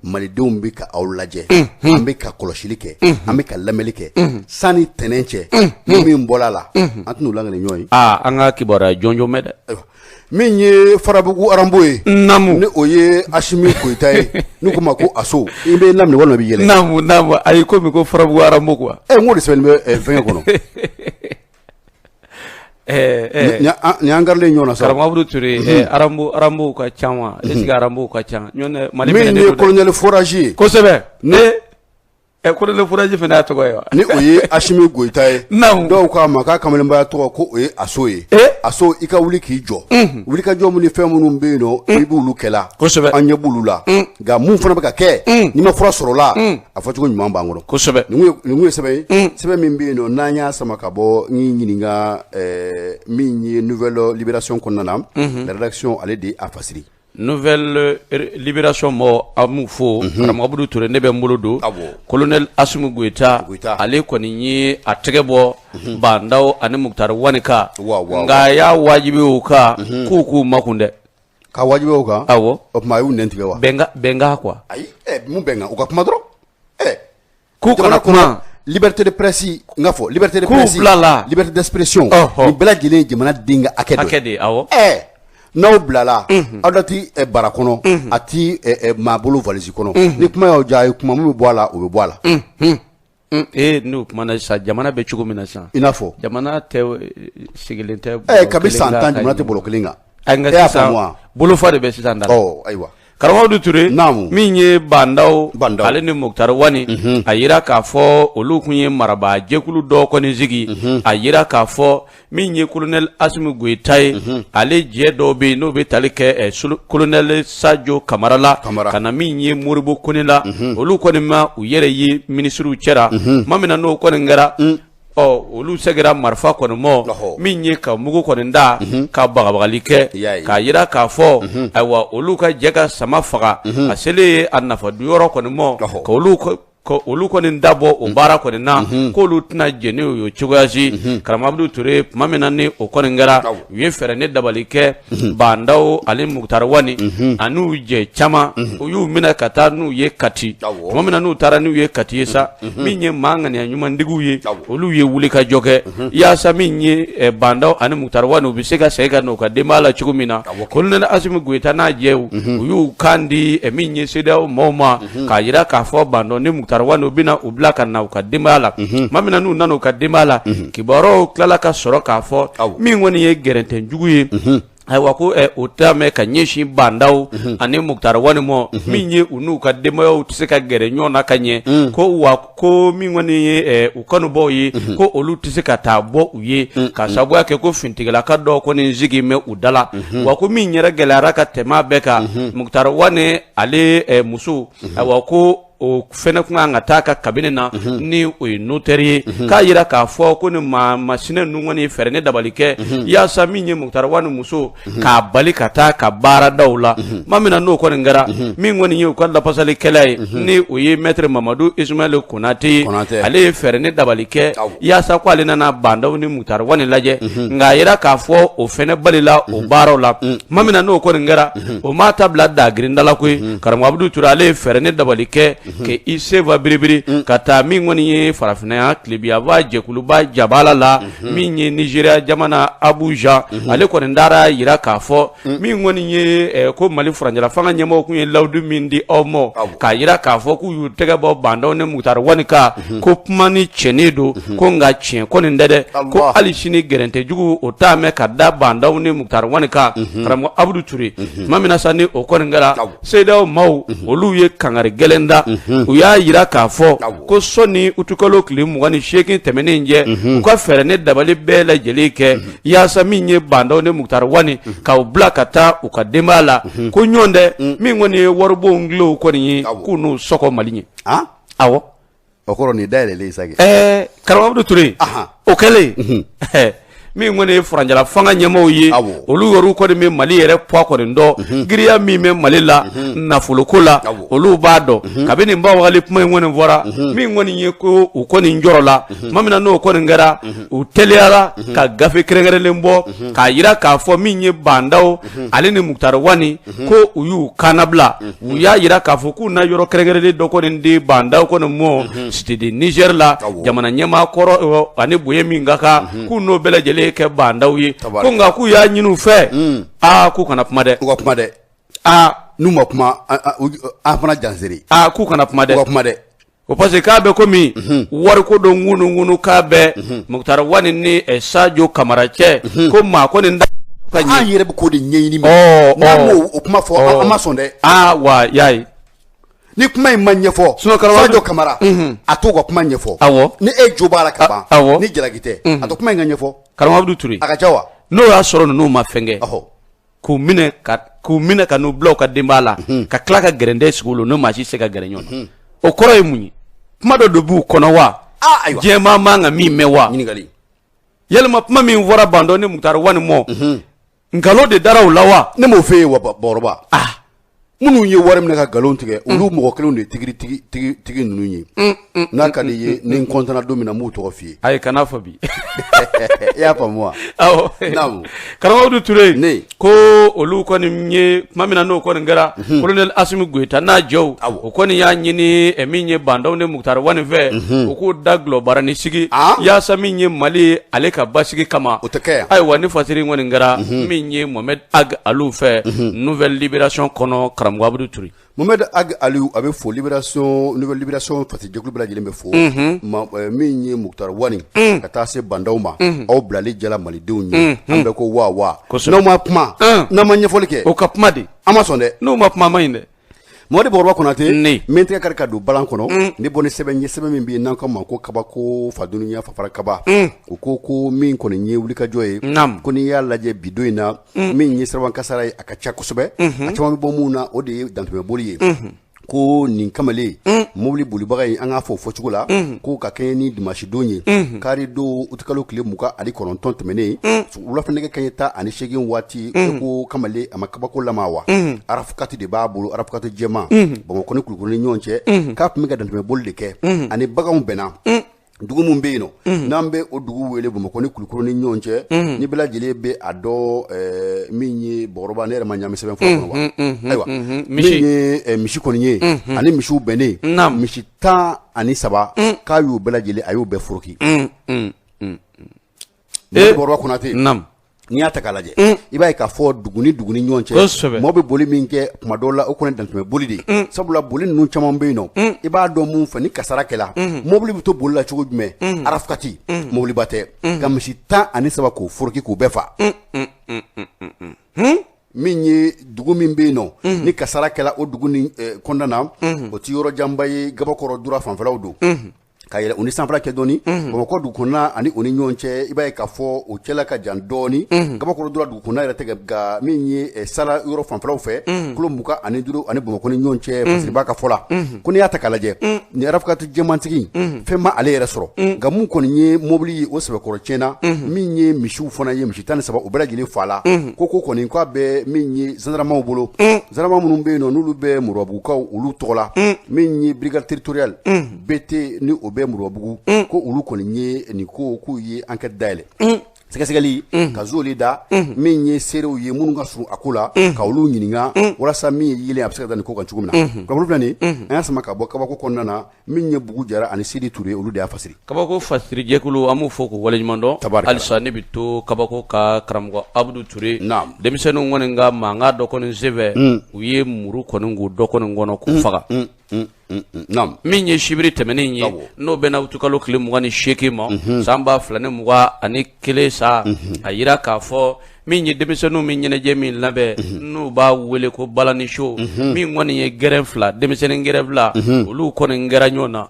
malidenw bi ka awlaje an bi ka kɔlɔsili kɛ an bi ka lamɛli kɛ sani tɛnɛn cɛ min bɔla la an tɛn'u langale ɲɔgɔn ye
an ka kibaruya jɔnjɔn mɛn dɛ
min ye Farabugu Arambo ye
namu
ni o ye Ashimi Koyita ye n'u ko ma ko aso i bɛ laminɛ walima bɛ yɛlɛ
namu ayi komi ko Farabugu Arambo quoi
n ko de sɛbɛnni bɛ fɛngɛ kɔnɔ ni an garilen ɲɔgɔn na sa
karamɔgɔ Abdou Touré Arambo ka ca wa est-ce que Arambo ka ca ɲɔnɛ Mali
min ye colonel Forage ye
kosɛbɛ colonel Forage fana y'a tɔgɔ ye wa
ni o ye Ashimi Goyita ye dɔw k'a ma k'a kamalenbaya tɔgɔ ko o ye aso ye aso i ka wuli k'i jɔ wuli ka jɔ ni fɛn minnu bɛ yen nɔ i b'olu kɛla
kosɛbɛ
an ɲɛ b'olu la nka mun fana bɛ ka kɛ ni ma fura sɔrɔ la a fɔcogo ɲuman b'an kɔrɔ
kosɛbɛ
nin kun ye sɛbɛn ye sɛbɛn min bɛ yen nɔ n'an y'a sama ka bɔ n ɲininka min ye nouvelle libération kɔnɔna na la rédaction ale de a fasiri
nouvelle libération mo amu fo karamɔgɔ Abdou Touré ne bɛ n bolo don colonel Assimi Goyita ale kɔni ye a tɛgɛ bɔ Bandaw ani Mukutari Wani kan nka y'a wajibi o kan k'u makun dɛ
ka wajibi o kan
awɔ
o tuma a y'u nɛn tigɛ wa
bɛnkan quoi
ayi mun bɛnkan u ka kuma dɔrɔn
k'u kana kuma
liberté de presse nga fɔ liberté de presse
k'u bila la
liberté d'expression ni bɛɛ lajɛlen ye jamana den ka hakɛ
de awɔ
n'aw bilala aw da ti bara kɔnɔ a ti maa bolo valise kɔnɔ ni kuma y'aw diya a ye kuma min bɛ bɔ a la o bɛ bɔ a la
n'o kuma na sisan jamana bɛ cogo min na sisan
i n'a fɔ
jamana tɛ sigilen tɛ
kabi san 10 jamana tɛ bolo kelen kan
e y'a faamu wa bolofa de bɛ sisan da la
ayiwa
karamɔgɔ Abdou Touré min ye Bandaw ale ni Mukutari Wani a yira k'a fɔ olu kun ye marabaa jɛkulu dɔ kɔni sigi a yira k'a fɔ min ye colonel Assimi Goyita ye ale jɛ dɔw bɛ yen n'o bɛ tali kɛ colonel Sadio Kamara la ka na min ye Moribo Kone la olu kɔni ma u yɛrɛ ye ministres cɛra ma min na n'o kɔni kɛra olu sɛgɛra marifa kɔni mɔ min ye ka mugu kɔni da ka bagabagali kɛ k'a yira k'a fɔ ayiwa olu ka jɛ ka sama faga a selen ye a nafa duyɔrɔ kɔni mɔ ka olu kɔni dabɔ o baara kɔni na k'olu tɛna jɛni o ye cogoyasi karamɔgɔ Abdou Touré tuma min na ni o kɔni kɛra u ye fɛɛrɛ ne dabali kɛ Bandaw ani Mukutari Wani ani u jɛ caman u y'u minɛ ka taa n'u ye Kati tuma min na n'u taara n'u ye Kati ye sa min ye maa ŋaniya ɲumantigiw ye olu ye wuli ka jɔ kɛ yaasa min ye Bandaw ani Mukutari Wani u bɛ se ka segin ka n'u ka denbaya la cogo min na colonel Assimi Goyita n'a jɛw u y'u kan di min ye CEDEAO mɔɔw ma k'a yira k'a fɔ Bandaw ni Mukutari Wani u bɛna u bila ka na u ka denbaya la ma min na n'u nana u ka denbaya la kibaruyaw tilala ka sɔrɔ k'a fɔ min kɔni ye gɛrɛntɛnjugu ye ayiwa ko o tame ka ɲɛsin bandaw ani Muktar Wani mo min ye u n'u ka denbayaw tɛ se ka gɛrɛ ɲɔgɔn na ka ɲɛ ko wa ko min kɔni ye u kanubaw ye ko olu tɛ se ka taa bɔ u ye ka sabuya kɛ ko fintigilaka dɔw kɔni sigi mɛ u dala wa ko min yɛrɛ gɛlɛyara ka tɛmɛ bɛɛ kan Muktar Wani ale muso ayiwa ko o fɛnɛ kun kan ka taa ka kabini na ni o ye notɛri ye k'a yira k'a fɔ ko ni masinɛ ninnu kɔni fɛɛrɛ ne dabali kɛ yaasa min ye Muktar Wani muso k'a bali ka taa ka baaradaw la ma min na n'o kɔni kɛra min kɔni ye u ka lafasalikɛla ye ni o ye maître Mamadu Ismail Konate ye ale ye fɛɛrɛ ne dabali kɛ yaasa ko ale nana bandaw ni Muktar Wani lajɛ nka a yira k'a fɔ o fɛnɛ balila o baaraw la ma min na n'o kɔni kɛra o m'a ta bila dagirindala koyi karamɔgɔ Abudu Ture ale ye fɛɛrɛ ne dabali kɛ ke i seva biribiri ka taa min kɔni ye farafinaya tilebiyaba jɛkuluba jabala la min ye Nigeria jamana Abuja ale kɔni dara yira k'a fɔ min kɔni ye ko Mali furanjala fanga ɲɛmɔgɔ kun ye lawudu min di aw ma k'a yira k'a fɔ k'u y'u tɛgɛ bɔ bandaw ni Muktar Wani kan ko kuma ni tiɲɛni don ko nka tiɲɛ kɔni tɛ dɛ ko hali sini gɛrɛntɛjugu o t'a mɛn ka da bandaw ni Muktar Wani kan karamɔgɔ Abudu Ture tuma min na sa ni o kɔni kɛra CEDEAO maaw olu ye kangari gɛlɛn da u y'a yira k'a fɔ ko sɔni utukalo tile 28 tɛmɛnen jɛ u ka fɛɛrɛ ne dabali bɛɛ lajɛlen kɛ yaasa min ye bandaw ni Muktar Wani k'u bila ka taa u ka denbaya la ko ɲɔgɔn tɛ min kɔni ye waribonw dilanw kɔni ye k'u n'u sɔgɔ Mali ɲɛ awɔ
o kɔrɔ nin dayɛlɛlen sa
karamɔgɔ Abudu Ture o kɛlen min kɔni ye furanjala fanga ɲɛmɔgɔw ye olu yɛrɛ kɔni bɛ Mali yɛrɛ poids kɔni dɔn giriya min bɛ Mali la nafoloko la olu b'a dɔn kabini nin bawali kuma in kɔni fɔra min kɔni ye ko u kɔni jɔrɔ la tuma min na n'o kɔni kɛra u teliyara ka gafe kɛrɛnkɛrɛnlen bɔ k'a yira k'a fɔ min ye bandaw ale ni Muktar Wani ko u y'u kanabila u y'a yira k'a fɔ k'u na yɔrɔ kɛrɛnkɛrɛnlen dɔ kɔni di bandaw kɔni mɔ sitede Niger la jamana ɲɛmaa kɔrɔ ani bonya min ka kan k'u n'o bɛɛ lajɛlen kɛ bandaw ye ko nka k'u y'a ɲini u fɛ k'u kana kuma dɛ u ka kuma dɛ n'u ma kuma an fana janseri k'u kana kuma dɛ u ka kuma dɛ o parce que k'a bɛ komi wariko dɔ ŋunu k'a bɛ Muktar Wani ni Sadio Kamara cɛ ko maa ko nin da ka ɲɛ an yɛrɛ bɛ k'o de ɲɛɲini n'an m'o o kuma fɔ an ma sɔn dɛ wa y'a ye ni kuma in ma ɲɛfɔ Sadio Kamara a t'o ka kuma ɲɛfɔ ni e jo b'a la ka ban ni jalaki tɛ a to kuma in ka ɲɛfɔ karamɔgɔ Abudu Ture a ka ca wa n'o y'a sɔrɔ ninnu ma fɛn kɛ k'u minɛ ka n'u bila u ka denbaya la ka tila ka gɛrɛndɛ sigi olu n'o maa si se ka gɛrɛ ɲɔgɔn na o kɔrɔ ye mun ye kuma dɔ de b'u kɔnɔ wa diɲɛmaa man ka min mɛn wa yalima kuma min fɔra bandɔ ni Muktar Wani mɔ nkalon de dara u la wa ne m'o f'e ye wa bɔrɔba minnu ye wari minɛ ka nkalon tigɛ olu mɔgɔ kelenw de tigi ninnu ye n'a ka di ye ni n kɔntana don min na n b'u tɔgɔ f'i ye ayi kana fɔ bi i y'a faamu wa awɔ karamɔgɔ Abudu Ture ko olu kɔni ye tuma min na n'o kɔni kɛra colonel Asimi Goyita n'a jɛw o kɔni y'a ɲini min ye bandaw ni Muktar Wani fɛ o k'o da gulɔbarani sigi yaasa min ye Mali ale ka basigi kama o tɛ kɛ yan ayiwa ni fasiri kɔni kɛra min ye Mohamed Ag Aliou fɛ nouvelle libération kɔnɔ karamɔgɔ Abudu Ture Mohamed Ag Aliou a bɛ fo nouvelle libération fasijɛkulu bɛɛ lajɛlen bɛ fo min ye Muktar Wani ka taa se bandaw ma aw bilali jala malidenw ye an bɛ ko wa n'aw ma kuma n'aw ma ɲɛfɔli kɛ o ka kuma de an ma sɔn dɛ n'u ma kuma ma ɲi dɛ Mamadi Bɔrɔba Konate min tɛgɛ kari ka don balan kɔnɔ ne bɔ ni sɛbɛn ye sɛbɛn min bɛ yen n'an ka ma ko kabako fadunuya fafara kaba o ko min kɔni ye wulikajɔ ye ko n'i y'a lajɛ bi don in na min ye siraban kasara ye a ka ca kosɛbɛ a caman bɛ bɔ mun na o de ye dantɛmɛboli ye ko nin kamalen mobili bolibaga ye an k'a fɔ o fɔcogo la ko ka kɛɲɛ ni dimanche don ye kari don utikalo tile 29 tɛmɛnen wulafɛnɛgɛ kaɲɛ 18 waati ko kamalen a ma kabako lama wa arafukati de b'a bolo arafukati jɛma Bamakɔ ni Kulukoro ni ɲɔgɔn cɛ k'a tun bɛ ka dantɛmɛboli de kɛ ani baganw bɛnna dugu mun bɛ yen nɔ n'an bɛ o dugu wele Bamakɔ ni Kulukoro ni ɲɔgɔn cɛ ni bɛɛ lajɛlen bɛ a dɔn min ye Bɔrɔba ne yɛrɛ ma ɲami sɛbɛn fɔlɔ kɔnɔ wa ayiwa min ye misi kɔni ye ani misiw bɛnnen misi 13 k'a y'u bɛɛ lajɛlen a y'u bɛɛ foroki Bɔrɔba Konate n'i y'a ta k'a lajɛ i b'a ye k'a fɔ dugu ni ɲɔgɔn cɛ mɔgɔ bɛ boli min kɛ kuma dɔw la o kɔni dantɛmɛboli de sabula boli ninnu caman bɛ yen nɔ i b'a dɔn mun fɛ ni kasara kɛla mobili bɛ to boli la cogo jumɛn arafukati mobiliba tɛ ka misi 13 k'o foroki k'o bɛɛ fa
min ye dugu min bɛ yen nɔ ni kasara kɛla o dugu ni kɔnɔna na o ti yɔrɔ janba ye gabakɔrɔ dura fanfɛlaw don ka yɛlɛ u ni sanfɛla kɛ dɔɔni Bamakɔ dugu kɔnɔna ani o ni ɲɔgɔn cɛ i b'a ye k'a fɔ o cɛla ka jan dɔɔni gabakɔrɔ dura dugu kɔnɔna yɛrɛ tɛ ka min ye sala yɔrɔ fanfɛlaw fɛ kilo 25 ani 5 ani Bamakɔ ni ɲɔgɔn cɛ fasiriba ka fɔ la ko n'i y'a ta k'a lajɛ ni Arafukati jɛmantigi fɛn ma ale yɛrɛ sɔrɔ nka mun kɔni ye mobili ye o sɛbɛkɔrɔ tiɲɛna min ye misiw fana ye misi 13 o bɛɛ lajɛlen fa la ko kɔni k'a bɛ min ye gendarmew bolo gendarme minnu bɛ yen nɔ n'olu bɛ Murabugukaw olu tɔgɔ la min ye brigade territoriale BT ni o bɛ Murabugu ko olu kɔni ye nin ko k'u ye enquête dayɛlɛ sɛgɛsɛgɛli ka zoli da min ye seerew ye minnu ka surun a ko la ka olu ɲininka walasa min ye yeelen a bɛ se ka taa nin ko kan cogo min na kabako filɛ nin an y'a sama ka bɔ kabako kɔnɔna na min ye Bugu Jara ani Sidi Ture olu de y'a fasiri
kabako fasiri jɛkulu an b'u fɔ k'u waleɲuman dɔn halisa ne bɛ to kabako ka karamɔgɔ Abudu Ture denmisɛnninw kɔni ka mankan dɔ kɔni senfɛ u ye muru kɔni k'u dɔ kɔni kɔnɔ k'u faga min ye sibiri tɛmɛnen ye n'o bɛna utukalo tile 28 ma san 2021 sa a yira k'a fɔ min ye denmisɛnninw min ɲɛnajɛ min labɛn n'u b'a wele ko balani show min kɔni ye gɛrɛn 2 denmisɛnnin gɛrɛn 2 olu kɔni gɛrɛ ɲɔgɔn na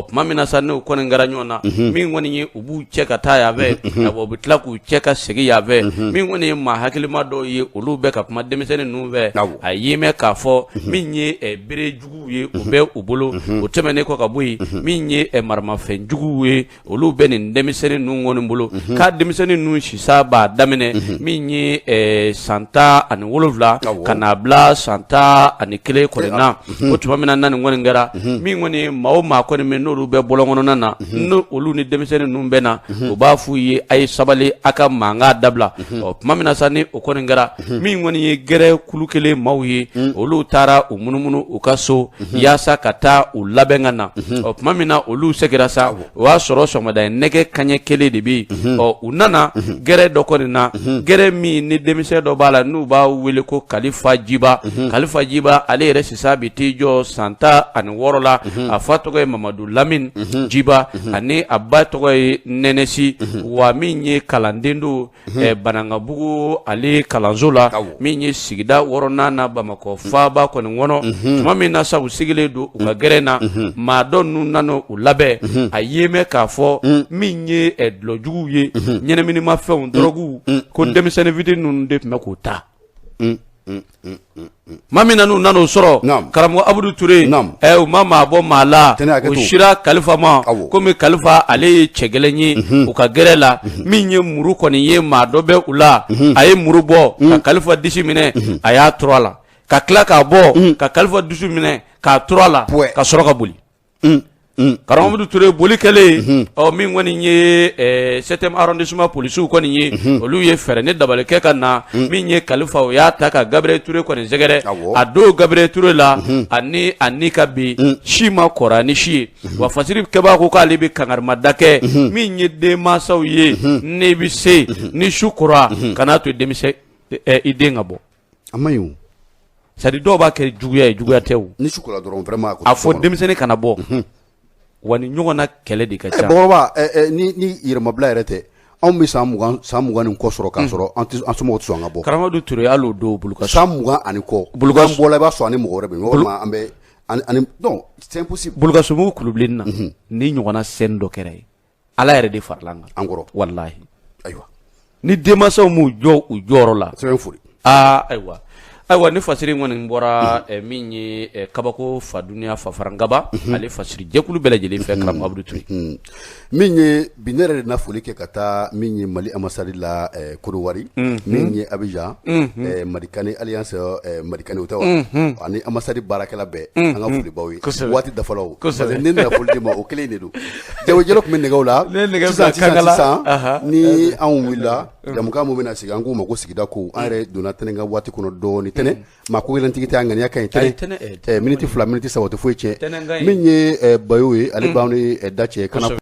tuma min na sa n'u kɔni gɛrɛ ɲɔgɔn na min kɔni ye u b'u cɛ ka taa yan fɛ u bɛ tila k'u cɛ ka segin yan fɛ min kɔni ye maa hakilima dɔw ye olu bɛ ka kuma denmisɛnnin ninnu fɛ a ye mɛn k'a fɔ min ye berejuguw ye u bɛ u bolo o tɛmɛnen kɔ ka bɔ yen min ye maramafɛn juguw ye olu bɛ nin denmisɛnnin ninnu kɔni bolo k'a denmisɛnnin ninnu sisa b'a daminɛ min ye san 17 ka n'a bila san 11 kɔni na o tuma min na nin kɔni kɛra min kɔni maa o maa kɔni min n'olu bɛ bɔlɔn kɔnɔna na n'olu ni denmisɛnnin ninnu bɛ na u b'a f'u ye a ye sabali a ka mankan dabila tuma min na sa ni o kɔni kɛra min kɔni ye gɛrɛ kulu kelen maaw ye olu taara u munumunu u ka so yaasa ka taa u labɛn ka na tuma min na olu segira sa o y'a sɔrɔ sɔgɔmada ye nɛgɛ kaɲɛ 1 de bɛ yen u nana gɛrɛ dɔ kɔni na gɛrɛ min ni denmisɛn dɔ b'a la n'u b'a wele ko Kalifa Jiba Kalifa Jiba ale yɛrɛ sisa bi t'i jɔ san 16 la a fa tɔgɔ ye Mamadu Lamine Jiba ani a ba tɔgɔ ye Nɛnɛsi wa min ye kalanden don Banangabugu ale kalanso la min ye sigida 6nan na Bamakɔ faaba kɔni kɔnɔ tuma min na sa u sigilen don u ka gɛrɛ na maa dɔ ninnu nana u labɛn a ye mɛn k'a fɔ min ye dulɔjuguw ye ɲɛnaminimafɛnw dɔrɔguw ko denmisɛnnin fitinin ninnu de tun bɛ k'u ta maa min n'u nana o sɔrɔ karamɔgɔ Abudu Ture u ma maa bɔ maa la o sira Kalifa ma komi Kalifa ale ye cɛ gɛlɛn ye u ka gɛrɛ la min ye muru kɔni ye maa dɔ bɛ u la a ye muru bɔ ka Kalifa disi minɛ a y'a turu a la ka tila k'a bɔ ka Kalifa dusu minɛ k'a turu a la ka sɔrɔ ka boli karamɔgɔ Abudu Ture boli kɛlen min kɔni ye 7e arrondissement policiers kɔni ye olu ye fɛɛrɛ ne dabalikɛ ka na min ye Kalifa o y'a ta ka Gabriel Ture kɔni sɛgɛrɛ a don Gabriel Ture la ani ka bi si ma kɔrɔ ni si ye wa fasiri kɛbaa ko k'ale bɛ kangarima kɛ min ye denmansaw ye ne bɛ se ni su kora kana to denmisɛn i den ka bɔ
a ma ɲi
sadi dɔw b'a kɛ juguya ye juguya tɛ o
ni su kora dɔrɔn vraiment
a fɔ denmisɛnnin kana bɔ wa ni ɲɔgɔn na kɛlɛ de ka ca
bɔrɔba ni yɛrɛmabila yɛrɛ tɛ anw bɛ san 20 ni kɔ sɔrɔ k'a sɔrɔ an somɔgɔw tɛ sɔn an ka bɔ
karamɔgɔ Abudu Ture hali o don buluka
san 20 ani kɔ buluka bɔla i b'a sɔrɔ ani mɔgɔ wɛrɛ bɛ ɲɔgɔn an bɛ ani non c'est impossible
buluka sumugu kulubilen na ni ɲɔgɔnna scène dɔ kɛra ye Ala yɛrɛ de farala an kɔrɔ wallahi
ayiwa
ni denmansaw m'u jɔ u jɔyɔrɔ la
sɛbɛn foli
ayiwa ni fasiri kɔni bɔra min ye kabako fa duniya fa farangaba ale fasiri jɛkulu bɛɛ lajɛlen fɛ karamɔgɔ Abudu Ture
min ye bi ne yɛrɛ de na foli kɛ ka taa min ye Mali ambassade la Kodowari min ye Abidjan Marikani alliance Marikani o tɛ wa ani ambassade baarakɛla bɛɛ an ka foli baw ye waati dafalaw parce que ne na foli de ma o kelen de don jawjɛlo tun bɛ nɛgɛw la sisan ni anw wulila jamukan mun bɛna sigi an k'u ma ko sigida ko an yɛrɛ donna tɛnɛ ka waati kɔnɔ dɔɔni tɛnɛ maa ko gɛlɛntigi tɛ an ŋaniya ka ɲi tɛnɛ miniti 2 miniti 3 o tɛ foyi tiɲɛ min ye Bayo ye ale b'anw ni da cɛ kana